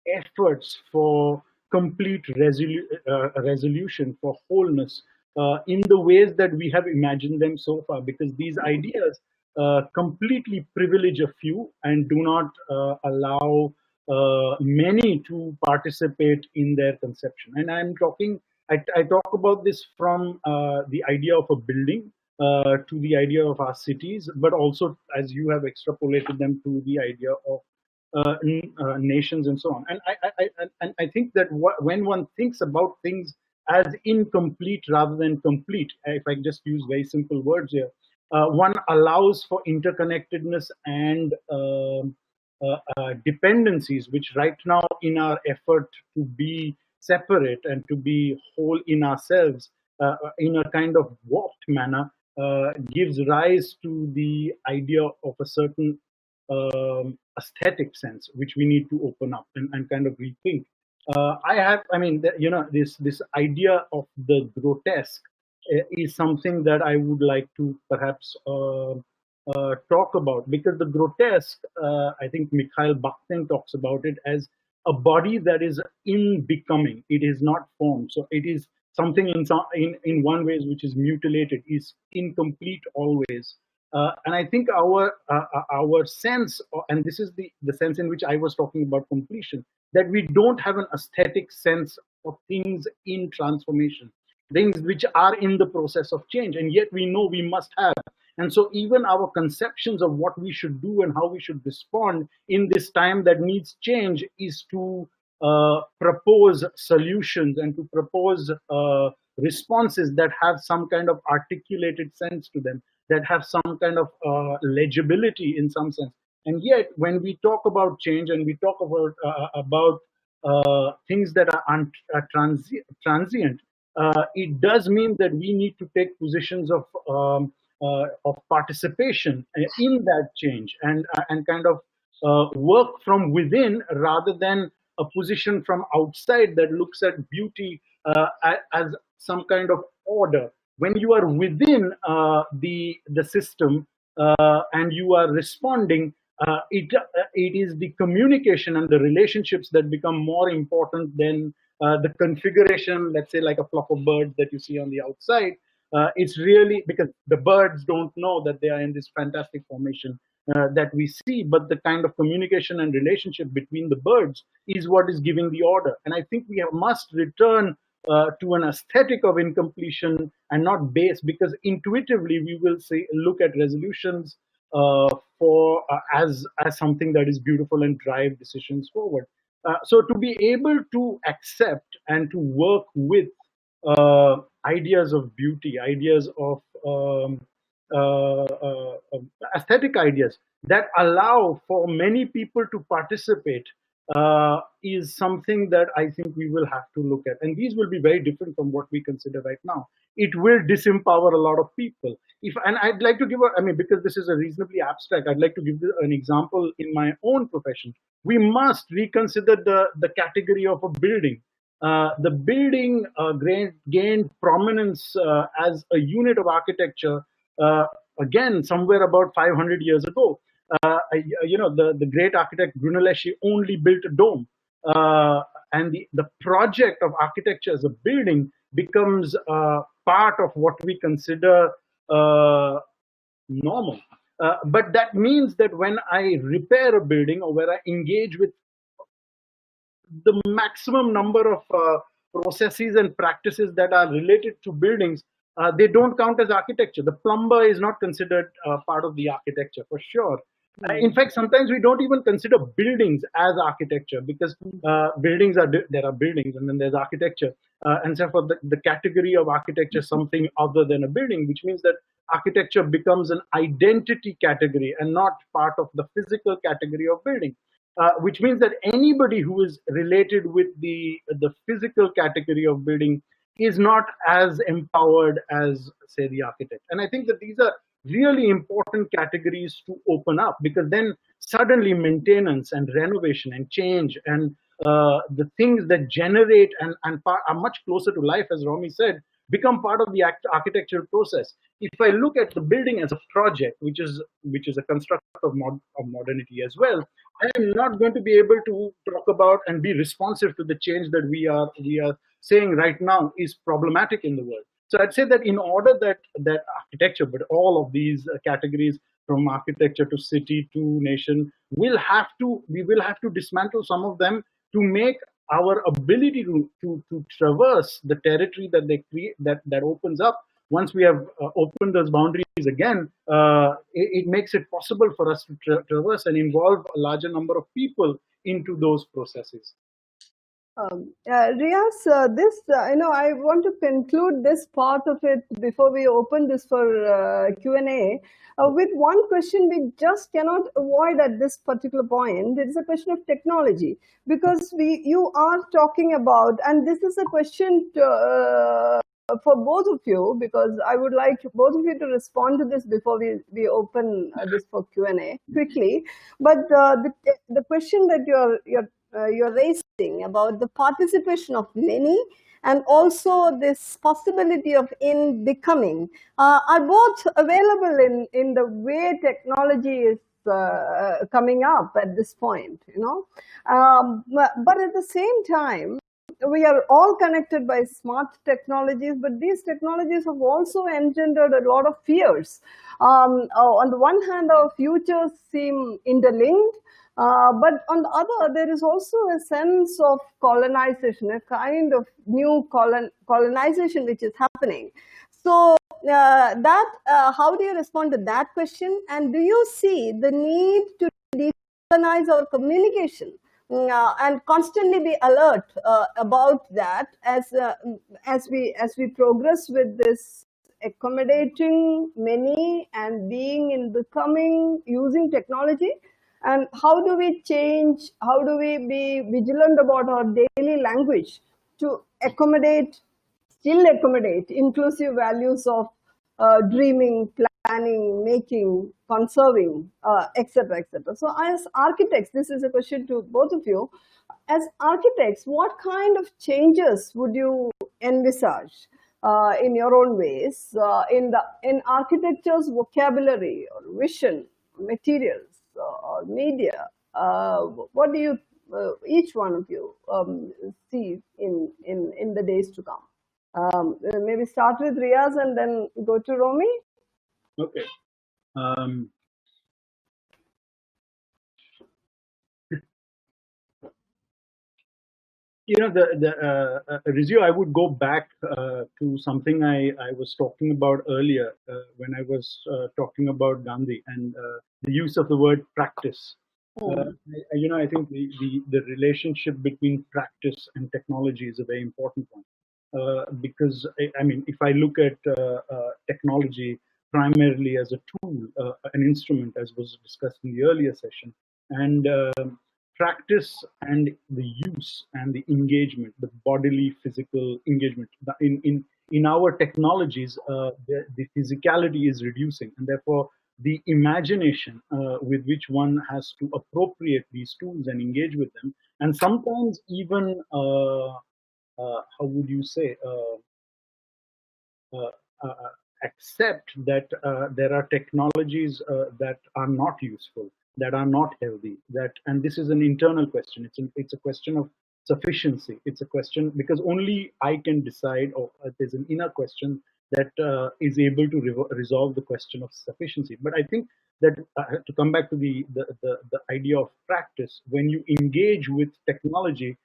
efforts for complete resolution, for wholeness, in the ways that we have imagined them so far, because these ideas completely privilege a few and do not allow many to participate in their conception. And I talk about this from the idea of a building to the idea of our cities, but also, as you have extrapolated them, to the idea of nations and so on. And I think that when one thinks about things as incomplete rather than complete, if I just use very simple words here, one allows for interconnectedness and dependencies, which right now, in our effort to be separate and to be whole in ourselves, in a kind of warped manner, gives rise to the idea of a certain aesthetic sense, which we need to open up and kind of rethink. This idea of the grotesque is something that I would like to perhaps talk about, because the grotesque, I think Mikhail Bakhtin talks about it as a body that is in becoming. It is not formed. So it is something in one ways which is mutilated, is incomplete always. And I think our sense, and this is the sense in which I was talking about completion, that we don't have an aesthetic sense of things in transformation, things which are in the process of change, and yet we know we must have. And so even our conceptions of what we should do and how we should respond in this time that needs change is to propose solutions and to propose responses that have some kind of articulated sense to them, that have some kind of legibility in some sense. And yet, when we talk about change and we talk about things that are transient, it does mean that we need to take positions of participation in that change, and kind of work from within rather than a position from outside that looks at beauty as some kind of order. When you are within the system and you are responding, it is the communication and the relationships that become more important than the configuration, let's say like a flock of birds that you see on the outside. It's really because the birds don't know that they are in this fantastic formation that we see, but the kind of communication and relationship between the birds is what is giving the order. And I think we must return to an aesthetic of incompletion and not base, because intuitively we will look at resolutions as something that is beautiful and drive decisions forward. So to be able to accept and to work with ideas of beauty, ideas of aesthetic ideas that allow for many people to participate is something that I think we will have to look at. And these will be very different from what we consider right now. It will disempower a lot of people. And I'd like to give because this is a reasonably abstract, I'd like to give an example in my own profession. We must reconsider the category of a building. The building gained prominence as a unit of architecture, again, somewhere about 500 years ago. The great architect Brunelleschi only built a dome. And the project of architecture as a building becomes part of what we consider normal. But that means that when I repair a building or where I engage with the maximum number of processes and practices that are related to buildings, they don't count as architecture. The plumber is not considered part of the architecture, for sure. In fact, sometimes we don't even consider buildings as architecture, because buildings there are buildings and then there's architecture. And so for the category of architecture, something other than a building, which means that architecture becomes an identity category and not part of the physical category of building. Which means that anybody who is related with the physical category of building is not as empowered as, say, the architect. And I think that these are really important categories to open up, because then suddenly maintenance and renovation and change and the things that generate and are much closer to life, as Romi said, become part of the architectural process. If I look at the building as a project, which is a construct of modernity as well, I am not going to be able to talk about and be responsive to the change that we are saying right now is problematic in the world. So I'd say that in order that architecture, but all of these categories, from architecture to city to nation, we will have to dismantle some of them to make our ability to traverse the territory that they create, that opens up. Once we have opened those boundaries again, it makes it possible for us to traverse and involve a larger number of people into those processes. Riyaz, I want to conclude this part of it before we open this for Q&A with one question we just cannot avoid at this particular point. It is a question of technology, because you are talking about, and this is a question for both of you, because I would like both of you to respond to this before we open this for Q&A quickly. But the question that you're raising about the participation of many and also this possibility of in becoming are both available in the way technology is coming up at this point, but at the same time, we are all connected by smart technologies, but these technologies have also engendered a lot of fears. On the one hand, our futures seem interlinked, but on the other, there is also a sense of colonization, a kind of new colonization which is happening. So, how do you respond to that question? And do you see the need to decolonize our communication and constantly be alert about that as we progress with this accommodating many and being in becoming using technology? And how do we change, how do we be vigilant about our daily language to still accommodate inclusive values of dreaming, planning, making, conserving, etc., etc. So as architects, this is a question to both of you. As architects, what kind of changes would you envisage in your own ways in architecture's vocabulary or vision, materials, or media? What do you, each one of you, see in the days to come? Maybe start with Riyaz and then go to Romi. Okay. Rizio, I would go back to something I was talking about earlier when I was talking about Gandhi and the use of the word practice. I think the relationship between practice and technology is a very important one. Because, I mean, if I look at technology primarily as a tool, an instrument, as was discussed in the earlier session, and practice and the use and the engagement, the bodily, physical engagement. In our technologies, the physicality is reducing, and therefore the imagination with which one has to appropriate these tools and engage with them, and sometimes even how would you say, accept that there are technologies that are not useful, that are not healthy, and this is an internal question. It's a question of sufficiency. It's a question because only I can decide, or there's an inner question that is able to resolve the question of sufficiency. But I think that to come back to the idea of practice, when you engage with technology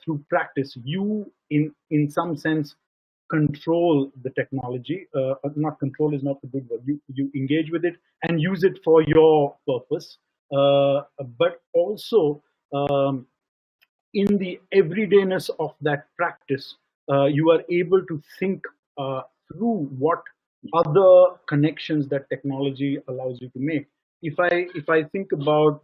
through practice, you in some sense control the technology. Not control is not the good word. You engage with it and use it for your purpose, but also in the everydayness of that practice, you are able to think through what other connections that technology allows you to make. If I think about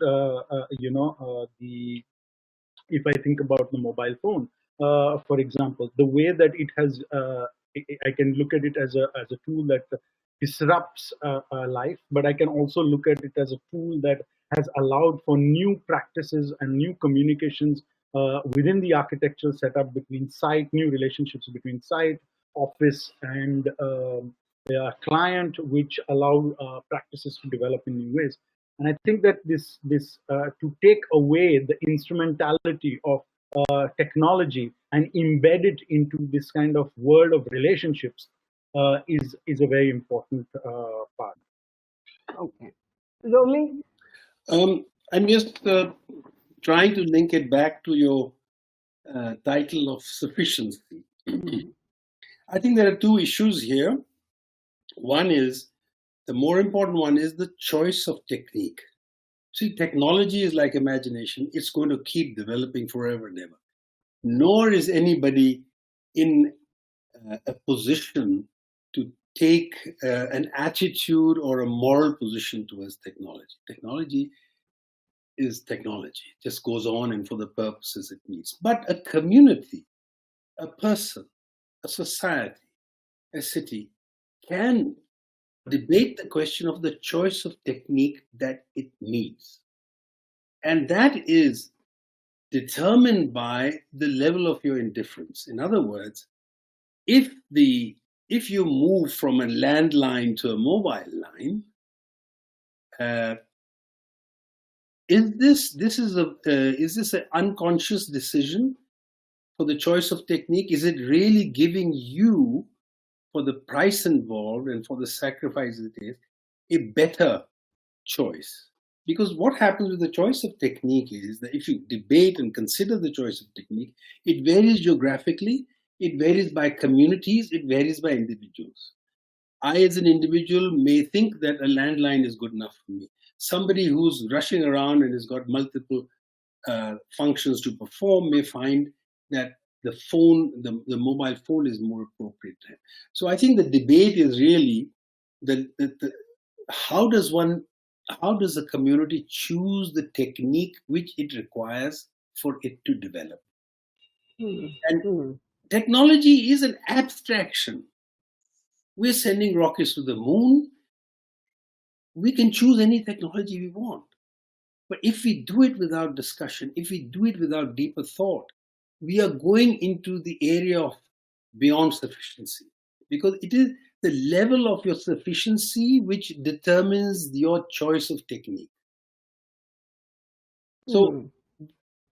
if I think about the mobile phone, for example, the way that it has, I can look at it as a tool that disrupts life, but I can also look at it as a tool that has allowed for new practices and new communications within the architectural setup between site, new relationships between site, office, and client, which allow practices to develop in new ways. And I think that this to take away the instrumentality of technology and embed it into this kind of world of relationships is a very important part. Okay, Romi. I'm just trying to link it back to your title of sufficiency. I think there are two issues here. One is, the more important one is the choice of technique. See, technology is like imagination. It's going to keep developing forever and ever. Nor is anybody in a position to take an attitude or a moral position towards technology. Technology is technology. It just goes on and for the purposes it needs. But a community, a person, a society, a city can debate the question of the choice of technique that it needs. And that is determined by the level of your indifference. In other words, if you move from a landline to a mobile line, is this an unconscious decision for the choice of technique, is it really giving you, for the price involved and for the sacrifice it is, a better choice? Because what happens with the choice of technique is that if you debate and consider the choice of technique, it varies geographically, it varies by communities, it varies by individuals. I, as an individual, may think that a landline is good enough for me. Somebody who's rushing around and has got multiple functions to perform may find that the phone, the mobile phone, is more appropriate to him. So I think the debate is really how does a community choose the technique which it requires for it to develop? And technology is an abstraction. We're sending rockets to the moon. We can choose any technology we want. But if we do it without discussion, if we do it without deeper thought, we are going into the area of beyond sufficiency. Because it is the level of your sufficiency which determines your choice of technique. So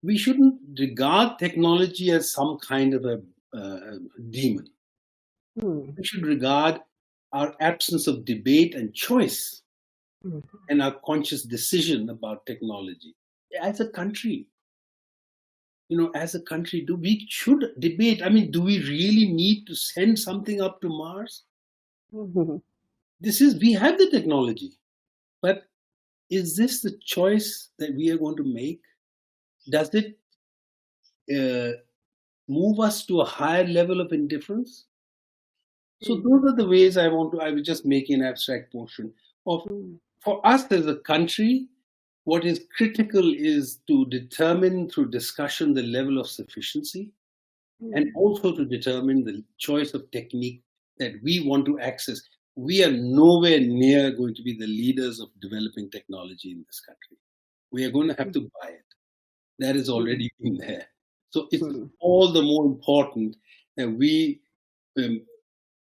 we shouldn't regard technology as some kind of a demon. We should regard our absence of debate and choice and our conscious decision about technology as a country. As a country, we should debate. I mean, do we really need to send something up to Mars? We have the technology, but is this the choice that we are going to make? Does it move us to a higher level of indifference? So those are the ways I was just making an abstract portion of, for us as a country, what is critical is to determine through discussion the level of sufficiency and also to determine the choice of technique that we want to access. We are nowhere near going to be the leaders of developing technology in this country. We are going to have to buy it. That is already in there. So it's all the more important that we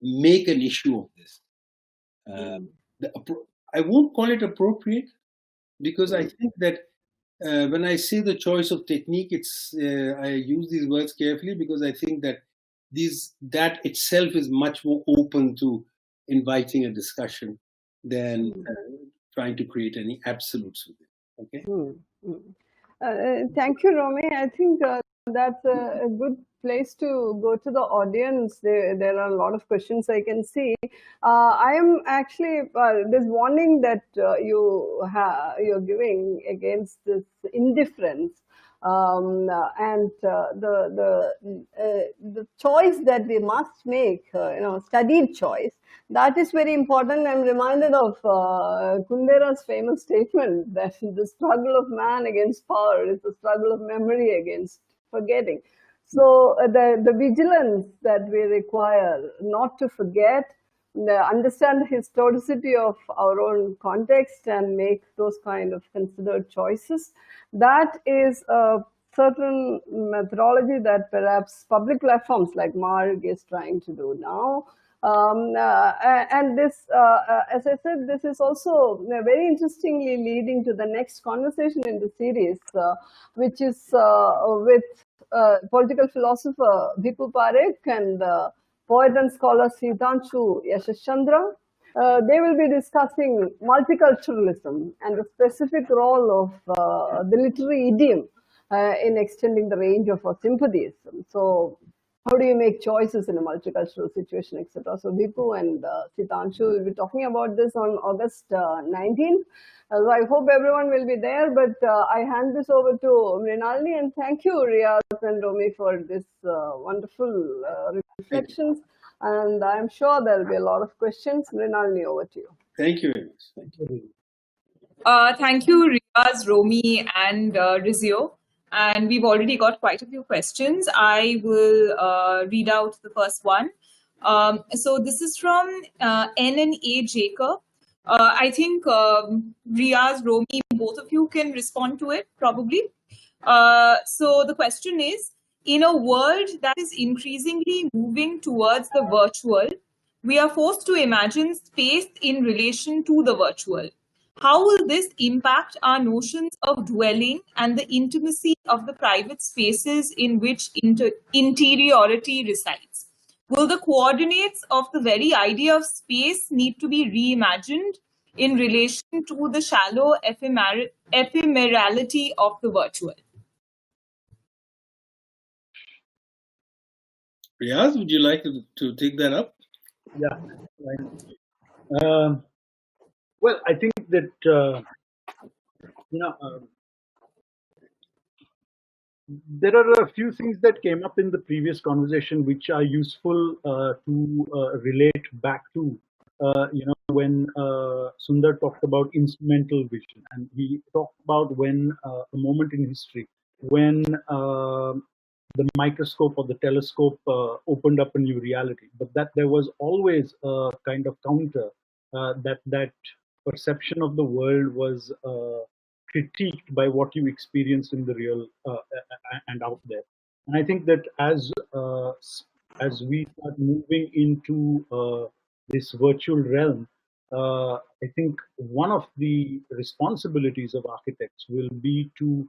make an issue of this. I won't call it appropriate, because I think that when I say the choice of technique, I use these words carefully, because I think that that itself is much more open to inviting a discussion than trying to create any absolutes with it. Okay. Thank you, Romi. I think that's a good place to go to the audience. There are a lot of questions I can see. I am actually this warning that you're giving against this indifference and the choice that we must make, studied choice. That is very important. I'm reminded of Kundera's famous statement that the struggle of man against power is the struggle of memory against forgetting. So the vigilance that we require not to forget, understand the historicity of our own context and make those kind of considered choices, that is a certain methodology that perhaps public platforms like MARG is trying to do now. And this, as I said, this is also very interestingly leading to the next conversation in the series, which is with political philosopher Bhiku Parekh and poet and scholar Sitanshu Yashaschandra. They will be discussing multiculturalism and the specific role of the literary idiom in extending the range of our sympathies. So how do you make choices in a multicultural situation, etc. So Bhiku and Sitanshu will be talking about this on August 19th. So I hope everyone will be there, but I hand this over to Mrinalini, and thank you, Riyaz and Romi, for this wonderful reflections. And I'm sure there'll be a lot of questions. Mrinalini, over to you. Thank you very much. Thank you. Thank you, Riyaz, Romi, and Rizio. And we've already got quite a few questions. I will read out the first one. So this is from NNA Jacob. I think Riyaz, Romi, both of you can respond to it, probably. So the question is, in a world that is increasingly moving towards the virtual, we are forced to imagine space in relation to the virtual. how will this impact our notions of dwelling and the intimacy of the private spaces in which interiority resides? Will the coordinates of the very idea of space need to be reimagined in relation to the shallow ephemerality of the virtual? Riyaz, would you like to take that up? Yeah. Well, I think that there are a few things that came up in the previous conversation which are useful to relate back to. When Sundar talked about instrumental vision, and he talked about when a moment in history when the microscope or the telescope opened up a new reality, but that there was always a kind of counter, that perception of the world was critiqued by what you experienced in the real and out there. And I think that as we start moving into this virtual realm, I think one of the responsibilities of architects will be to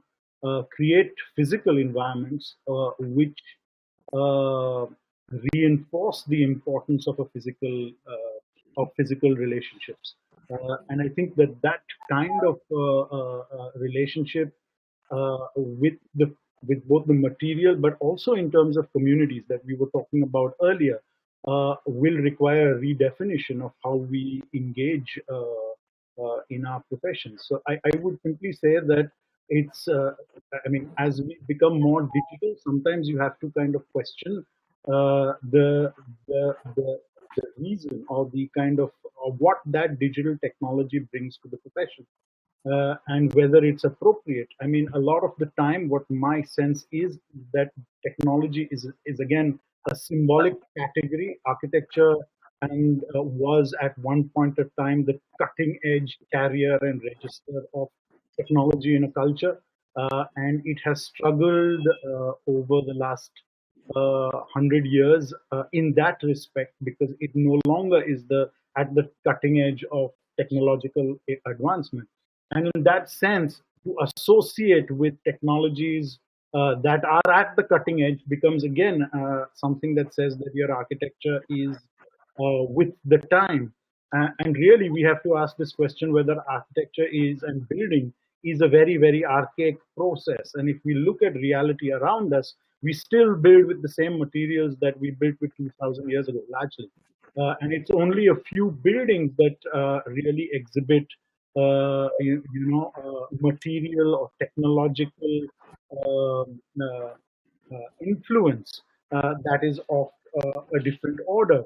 create physical environments which reinforce the importance of a physical relationships. And I think that kind of relationship with both the material, but also in terms of communities that we were talking about earlier, will require a redefinition of how we engage in our professions. So I would simply say that it's, as we become more digital, sometimes you have to kind of question the reason or the kind of what that digital technology brings to the profession. And whether it's appropriate. I mean, a lot of the time, what my sense is that technology is again a symbolic category. Architecture and was at one point of time the cutting edge carrier and register of technology in a culture, and it has struggled over the last 100 years in that respect, because it no longer is at the cutting edge of technological advancement. And in that sense, to associate with technologies that are at the cutting edge becomes again something that says that your architecture is with the time. And really, we have to ask this question whether architecture is and building is a very, very archaic process. And if we look at reality around us, we still build with the same materials that we built with 2,000 years ago, largely. And it's only a few buildings that really exhibit material or technological influence that is of a different order.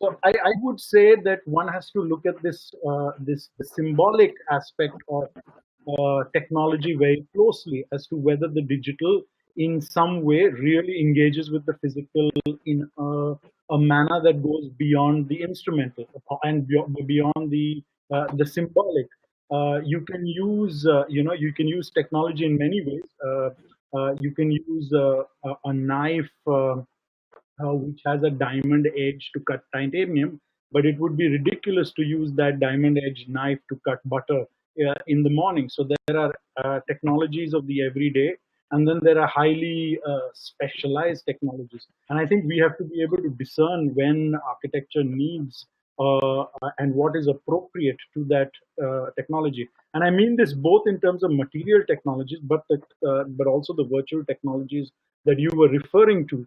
So I would say that one has to look at this the symbolic aspect of technology very closely as to whether the digital in some way really engages with the physical in a manner that goes beyond the instrumental and beyond the symbolic. You can use technology in many ways. You can use a knife which has a diamond edge to cut titanium, but it would be ridiculous to use that diamond edge knife to cut butter in the morning. So there are technologies of the everyday, and then there are highly specialized technologies. And I think we have to be able to discern when architecture needs and what is appropriate to that technology. And I mean this both in terms of material technologies, but also the virtual technologies that you were referring to.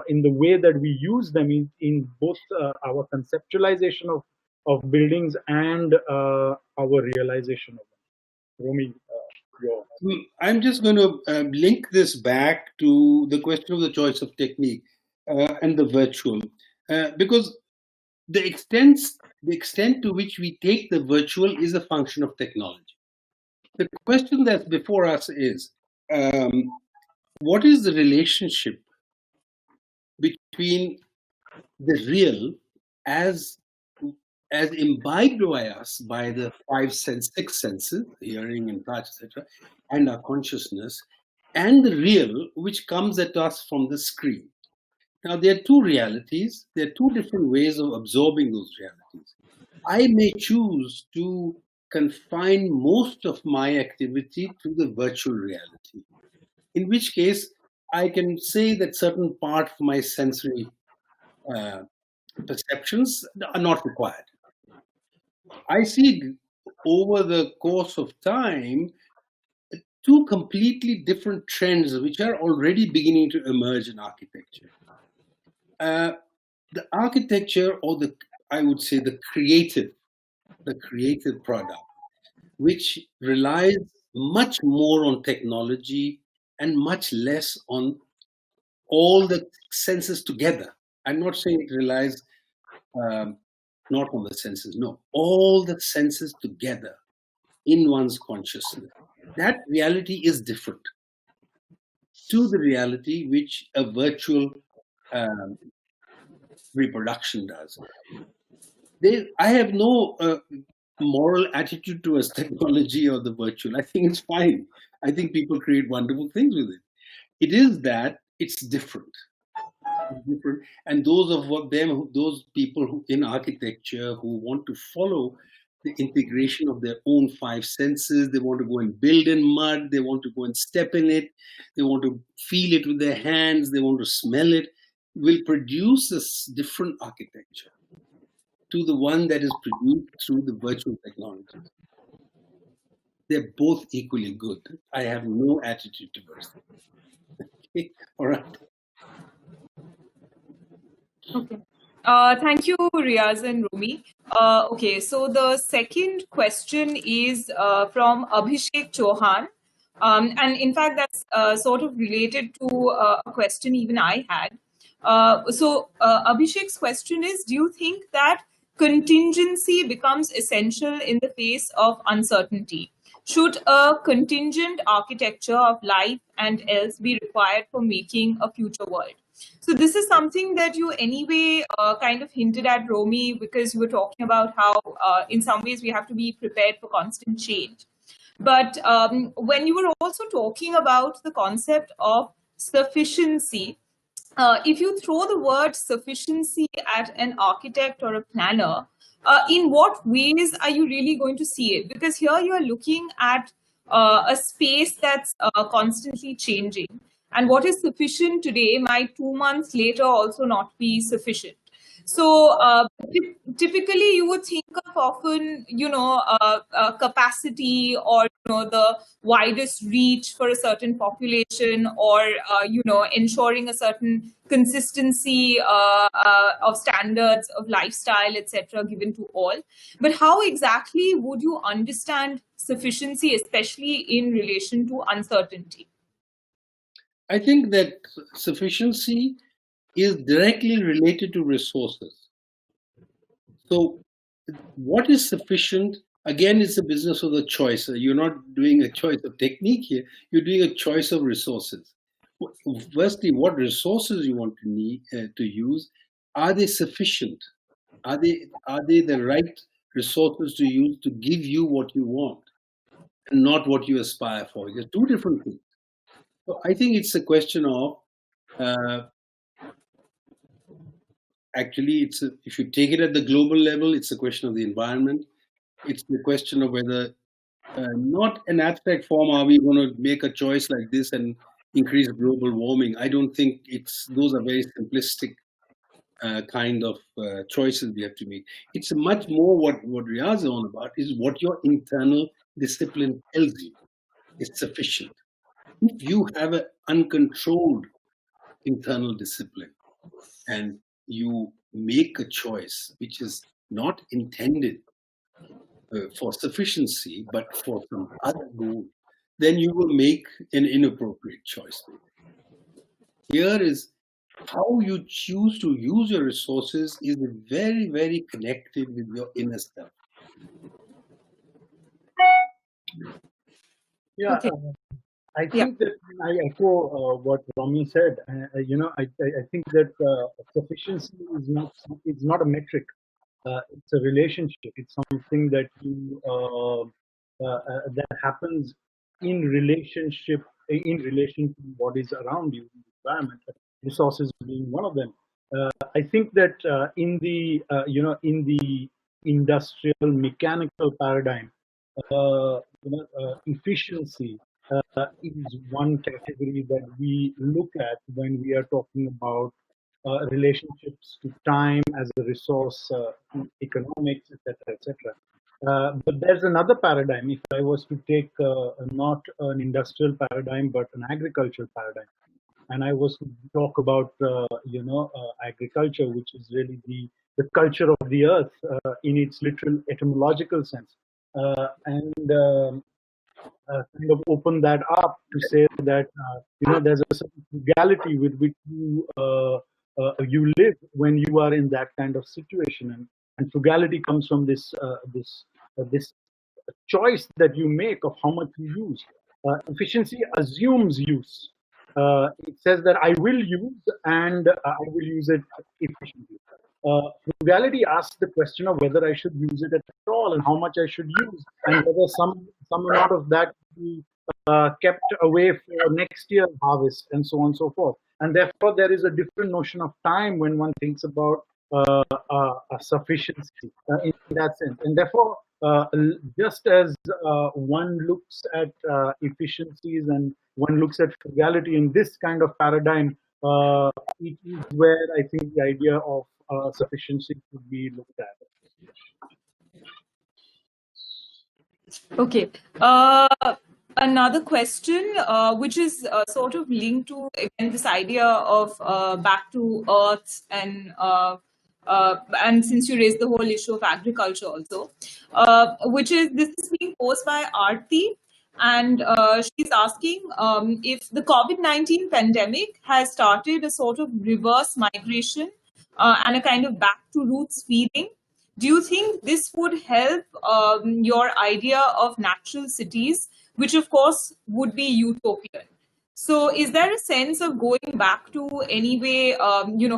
In the way that we use them in both our conceptualization of buildings and our realization of them. Romi, I'm just going to link this back to the question of the choice of technique and the virtual, because the extent to which we take the virtual is a function of technology. The question that's before us is, what is the relationship between the real as imbibed by us by the six senses, hearing and touch, etc., and our consciousness, and the real which comes at us from the screen? Now, there are two realities. There are two different ways of absorbing those realities. I may choose to confine most of my activity to the virtual reality, in which case I can say that certain part of my sensory uh, perceptions are not required. I see over the course of time two completely different trends which are already beginning to emerge in architecture. The architecture, or I would say the creative product, which relies much more on technology and much less on all the senses together. I'm not saying it relies um, not on the senses, no, all the senses together in one's consciousness. That reality is different to the reality which a virtual um, reproduction does. I have no moral attitude towards technology or the virtual. I think it's fine. I think people create wonderful things with it. It is that it's different. Different. And those people who in architecture who want to follow the integration of their own five senses, they want to go and build in mud, they want to go and step in it, they want to feel it with their hands, they want to smell it, will produce this different architecture to the one that is produced through the virtual technology. They're both equally good. I have no attitude towards them. Okay. All right. Okay. Thank you, Riyaz and Romi. Okay, so the second question is from Abhishek Chauhan. And in fact, that's sort of related to a question even I had. So Abhishek's question is, do you think that contingency becomes essential in the face of uncertainty? Should a contingent architecture of life and else be required for making a future world? So this is something that you anyway kind of hinted at, Romi, because you were talking about how in some ways we have to be prepared for constant change. But when you were also talking about the concept of sufficiency, if you throw the word sufficiency at an architect or a planner, in what ways are you really going to see it? Because here you are looking at a space that's constantly changing. And what is sufficient today might 2 months later also not be sufficient. So typically you would think of often, capacity or, the widest reach for a certain population or, ensuring a certain consistency of standards of lifestyle, etc., given to all. But how exactly would you understand sufficiency, especially in relation to uncertainty? I think that sufficiency is directly related to resources. So, what is sufficient? Again, it's a business of the choice. You're not doing a choice of technique here. You're doing a choice of resources. Firstly, what resources you want to use? Are they sufficient? Are they the right resources to use to give you what you want, and not what you aspire for? They're two different things. So I think it's a question of actually, if you take it at the global level, it's a question of the environment. It's the question of whether, not an abstract form, are we going to make a choice like this and increase global warming? I don't think those are very simplistic kind of choices we have to make. It's much more what Riyaz is on about is what your internal discipline tells you is sufficient. If you have an uncontrolled internal discipline and you make a choice which is not intended for sufficiency but for some other goal, then you will make an inappropriate choice. Here is how you choose to use your resources is very, very connected with your inner self. Yeah, Okay. I think that I echo what Romi said. I think that sufficiency is not a metric. It's a relationship. It's something that that happens in relation to what is around you, the environment, resources being one of them. I think that in the industrial mechanical paradigm. Efficiency is one category that we look at when we are talking about relationships to time as a resource, economics, etc., etc. But there's another paradigm. If I was to take not an industrial paradigm but an agricultural paradigm, and I was to talk about agriculture, which is really the culture of the earth in its literal etymological sense, and kind of open that up to say that there's a certain frugality with which you live when you are in that kind of situation, and frugality comes from this choice that you make of how much you use. Efficiency assumes use. It says that I will use and I will use it efficiently. Frugality asks the question of whether I should use it at all and how much I should use, and whether some amount of that be kept away for next year's harvest, and so on and so forth. And therefore, there is a different notion of time when one thinks about sufficiency in that sense. And therefore, just as one looks at efficiencies and one looks at frugality in this kind of paradigm, it is where I think the idea of sufficiency could be looked at. Okay. Another question, which is sort of linked to, again, this idea of back to earth, and since you raised the whole issue of agriculture also, which is, this is being posed by Aarti, and she's asking if the COVID-19 pandemic has started a sort of reverse migration and a kind of back to roots feeling. Do you think this would help your idea of natural cities, which of course would be utopian? So is there a sense of going back to anyway,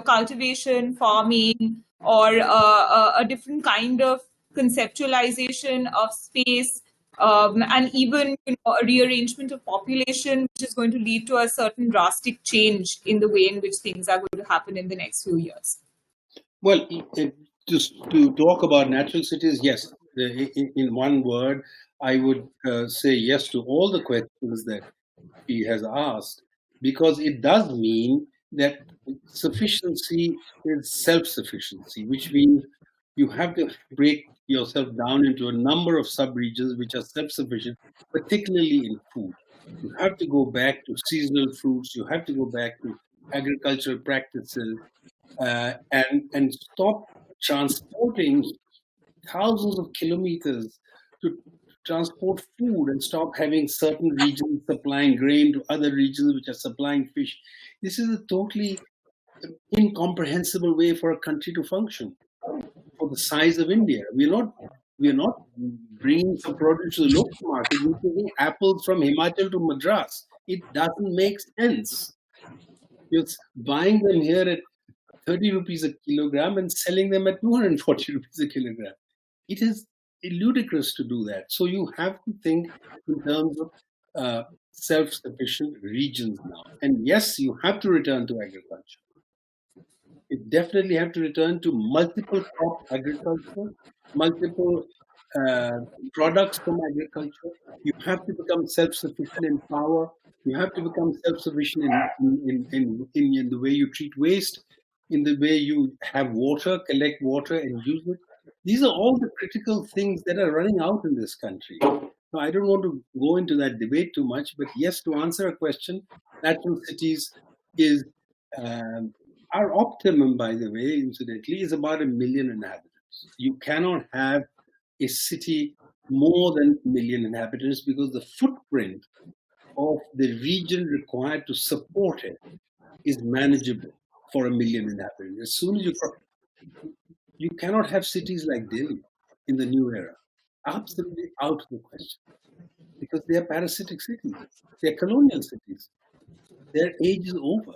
cultivation, farming, or a different kind of conceptualization of space, and even a rearrangement of population, which is going to lead to a certain drastic change in the way in which things are going to happen in the next few years? Well, just to talk about natural cities, yes. In one word, I would say yes to all the questions that he has asked, because it does mean that sufficiency is self-sufficiency, which means you have to break yourself down into a number of sub-regions which are self-sufficient, particularly in food. You have to go back to seasonal fruits, you have to go back to agricultural practices, and stop transporting thousands of kilometers to transport food, and stop having certain regions supplying grain to other regions which are supplying fish. This is a totally incomprehensible way for a country to function. For the size of India, we're not bringing some produce to the local market. We're taking apples from Himachal to Madras. It doesn't make sense. You're buying them here at 30 rupees a kilogram and selling them at 240 rupees a kilogram. It is ludicrous to do that. So you have to think in terms of self-sufficient regions now. And yes, you have to return to agriculture. You definitely have to return to multiple crop agriculture, multiple products from agriculture. You have to become self-sufficient in power. You have to become self-sufficient in the way you treat waste, in the way you have water, collect water and use it. These are all the critical things that are running out in this country. So I don't want to go into that debate too much, but yes, to answer a question, natural cities is our optimum, by the way, incidentally, is about 1 million inhabitants. You cannot have a city more than 1 million inhabitants because the footprint of the region required to support it is manageable for 1 million inhabitants. As soon as you cannot have cities like Delhi in the new era. Absolutely out of the question. Because they are parasitic cities. They are colonial cities. Their age is over.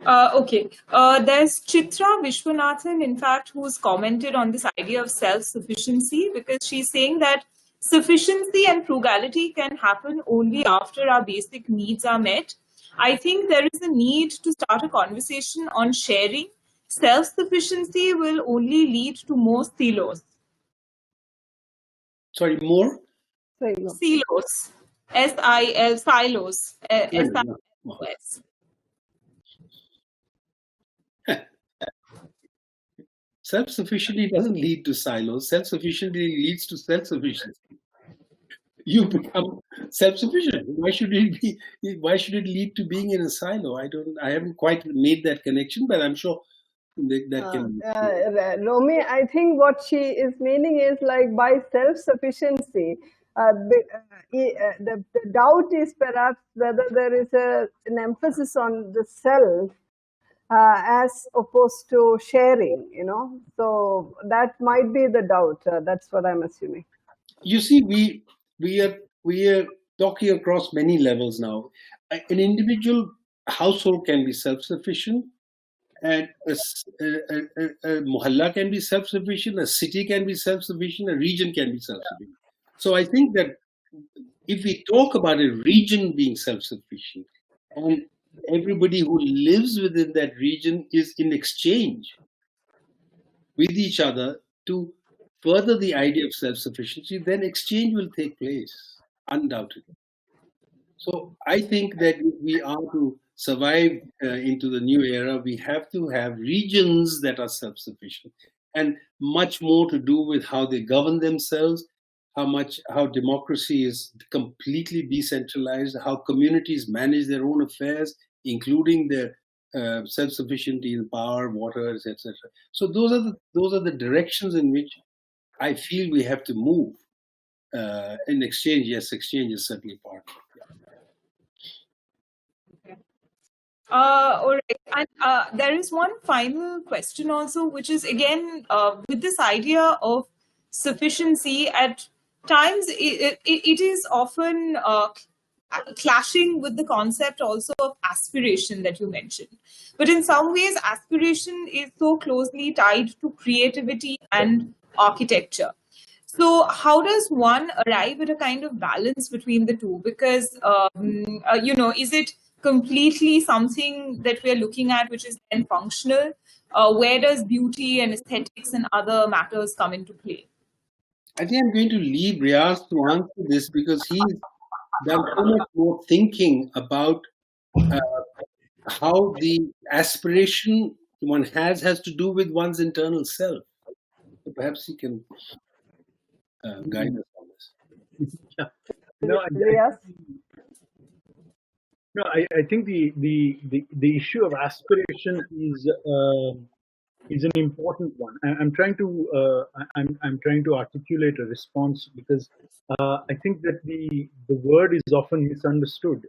Okay. There's Chitra Vishwanathan, in fact, who's commented on this idea of self-sufficiency, because she's saying that sufficiency and frugality can happen only after our basic needs are met. I think there is a need to start a conversation on sharing, self-sufficiency will only lead to more silos. Sorry, more? Silos. S-I-L, silos. S-I-L-O-S. Self-sufficiency doesn't lead to silos. Self-sufficiency leads to self-sufficiency. You become self-sufficient. Why should it be? Why should it lead to being in a silo? I haven't quite made that connection, but I'm sure that can. Romi, I think what she is meaning is like by self-sufficiency. The doubt is perhaps whether there is an emphasis on the self as opposed to sharing, so that might be the doubt. That's what I'm assuming. You see, we are talking across many levels now. An individual household can be self-sufficient, and a mohalla can be self-sufficient, a city can be self-sufficient, a region can be self-sufficient. So I think that if we talk about a region being self-sufficient, and everybody who lives within that region is in exchange with each other to further the idea of self-sufficiency, then exchange will take place, undoubtedly. So I think that if we are to survive into the new era, we have to have regions that are self-sufficient, and much more to do with how they govern themselves, how democracy is completely decentralized, how communities manage their own affairs, including their self-sufficiency in power, water, etc. So those are the directions in which I feel we have to move. In exchange, yes, exchange is certainly part of it. All right. And there is one final question also, which is again with this idea of sufficiency. At times, it is often clashing with the concept also of aspiration that you mentioned. But in some ways, aspiration is so closely tied to creativity and architecture. So how does one arrive at a kind of balance between the two? Because, is it completely something that we're looking at which is then functional? Where does beauty and aesthetics and other matters come into play? I think I'm going to leave Riyaz to answer this because he's done so much more thinking about how the aspiration one has to do with one's internal self. So perhaps he can guide us on this. Yeah. No, I think the issue of aspiration is an important one. I'm trying to articulate a response because I think that the word is often misunderstood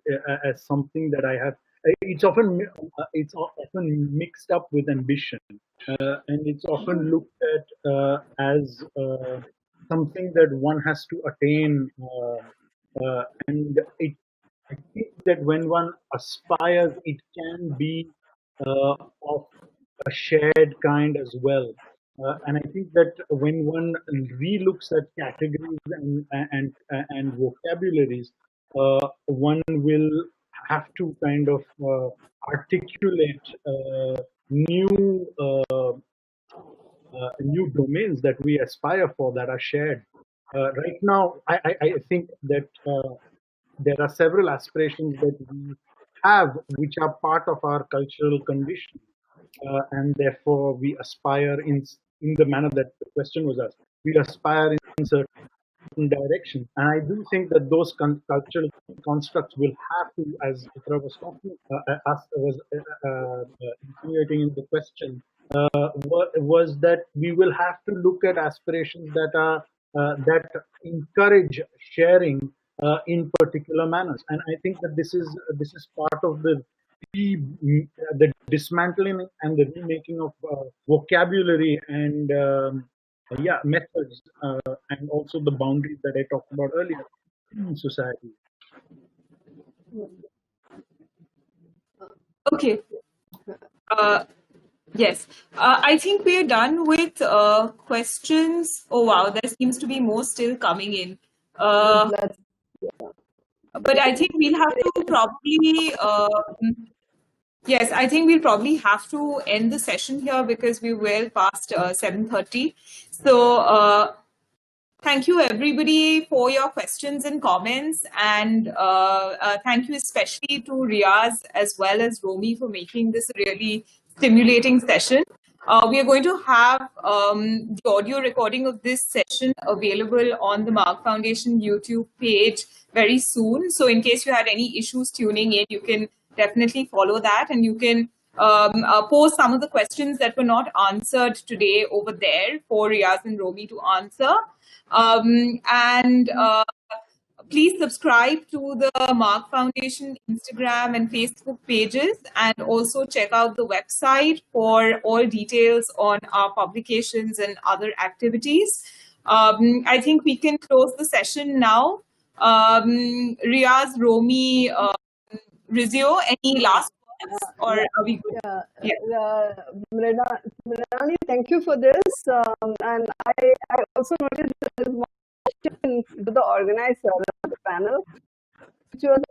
as something that I have. It's often mixed up with ambition, and it's often looked at as something that one has to attain, and I think that when one aspires, it can be of a shared kind as well. And I think that when one relooks at categories and vocabularies, one will have to kind of articulate new domains that we aspire for that are shared. Right now, I think that there are several aspirations that we have which are part of our cultural condition, and therefore we aspire in the manner that the question was asked. We aspire in certain directions, and I do think that those cultural constructs will have to, as Itra was talking, was insinuating in the question, was that we will have to look at aspirations that are that encourage sharing in particular manners, and I think that this is part of the dismantling and the remaking of vocabulary and methods, and also the boundaries that I talked about earlier in society. Okay. Yes, I think we're done with questions. Oh wow, there seems to be more still coming in. But I think we'll have to probably Yes, I think we'll probably have to end the session here because we're well past 7:30. So thank you everybody for your questions and comments, and thank you especially to Riyaz as well as Romi for making this a really stimulating session. We are going to have the audio recording of this session available on the Mark Foundation YouTube page very soon. So in case you had any issues tuning in, you can definitely follow that, and you can pose some of the questions that were not answered today over there for Riyaz and Romi to answer. Please subscribe to the Mark Foundation Instagram and Facebook pages, and also check out the website for all details on our publications and other activities. I think we can close the session now. Riyaz, Romi, Rizio, any last words, or are we good? Mrinali, thank you for this. And I also noticed there is one question to the organizer of the panel, which was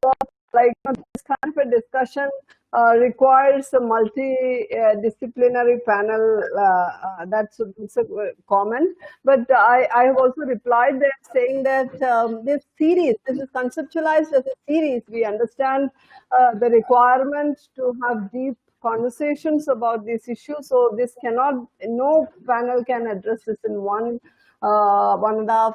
like this kind of a discussion requires a multidisciplinary panel. That's a comment. But I have also replied there saying that this series, this is conceptualized as a series. We understand the requirement to have deep conversations about this issue. So this cannot, no panel can address this in 1.5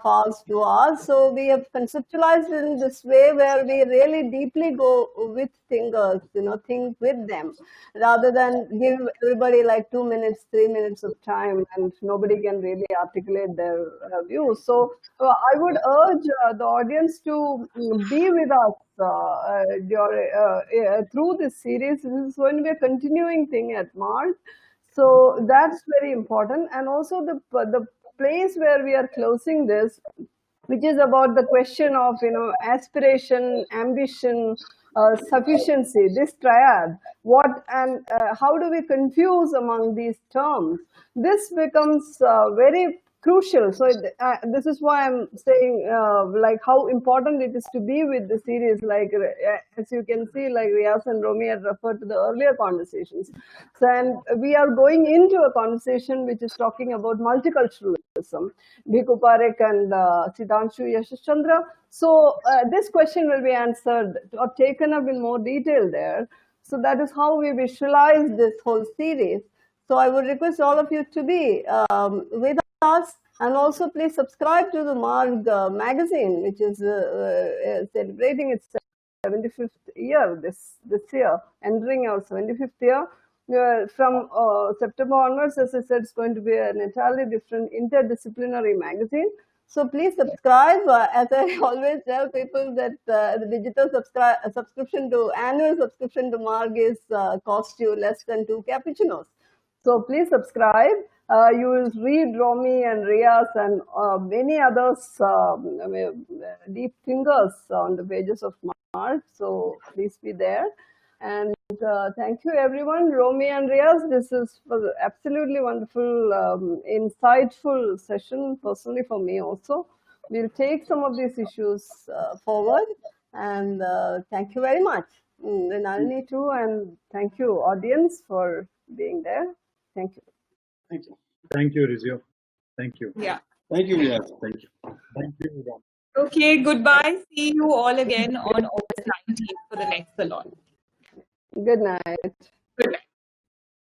hours, 2 hours. So we have conceptualized in this way where we really deeply go with thinkers, think with them, rather than give everybody like 2 minutes, 3 minutes of time, and nobody can really articulate their views. So I would urge the audience to be with us through this series. This is going to be a continuing thing at March. So that's very important. And also the place where we are closing this, which is about the question of aspiration, ambition, sufficiency, this triad, what and how do we confuse among these terms? This becomes very crucial. So this is why I'm saying like how important it is to be with the series. Like as you can see, like Riyaz and Romi had referred to the earlier conversations. So, and we are going into a conversation which is talking about multiculturalism, Bhiku Parekh and Siddhanshu Yashchandra. So this question will be answered or taken up in more detail there. So that is how we visualize this whole series. So I would request all of you to be with us, and also please subscribe to the Marg magazine, which is celebrating its 75th year this year, entering our 75th year. From September onwards, as I said, it's going to be an entirely different interdisciplinary magazine. So please subscribe. As I always tell people that the digital annual subscription to Marg is cost you less than 2 cappuccinos. So please subscribe. You will read Romi and Riyaz and many others, deep thinkers on the pages of Marg. So please be there. And thank you, everyone. Romi and Riyaz, this was absolutely wonderful, insightful session, personally for me also. We'll take some of these issues forward. And thank you very much. Nalini too, and thank you, audience, for being there. Thank you. Thank you. Thank you, Rizio. Thank you. Yeah. Thank you, Riyaz. Thank you. Thank you, Ram. Okay, goodbye. See you all again on August 19th for the next salon. Good night. Good night.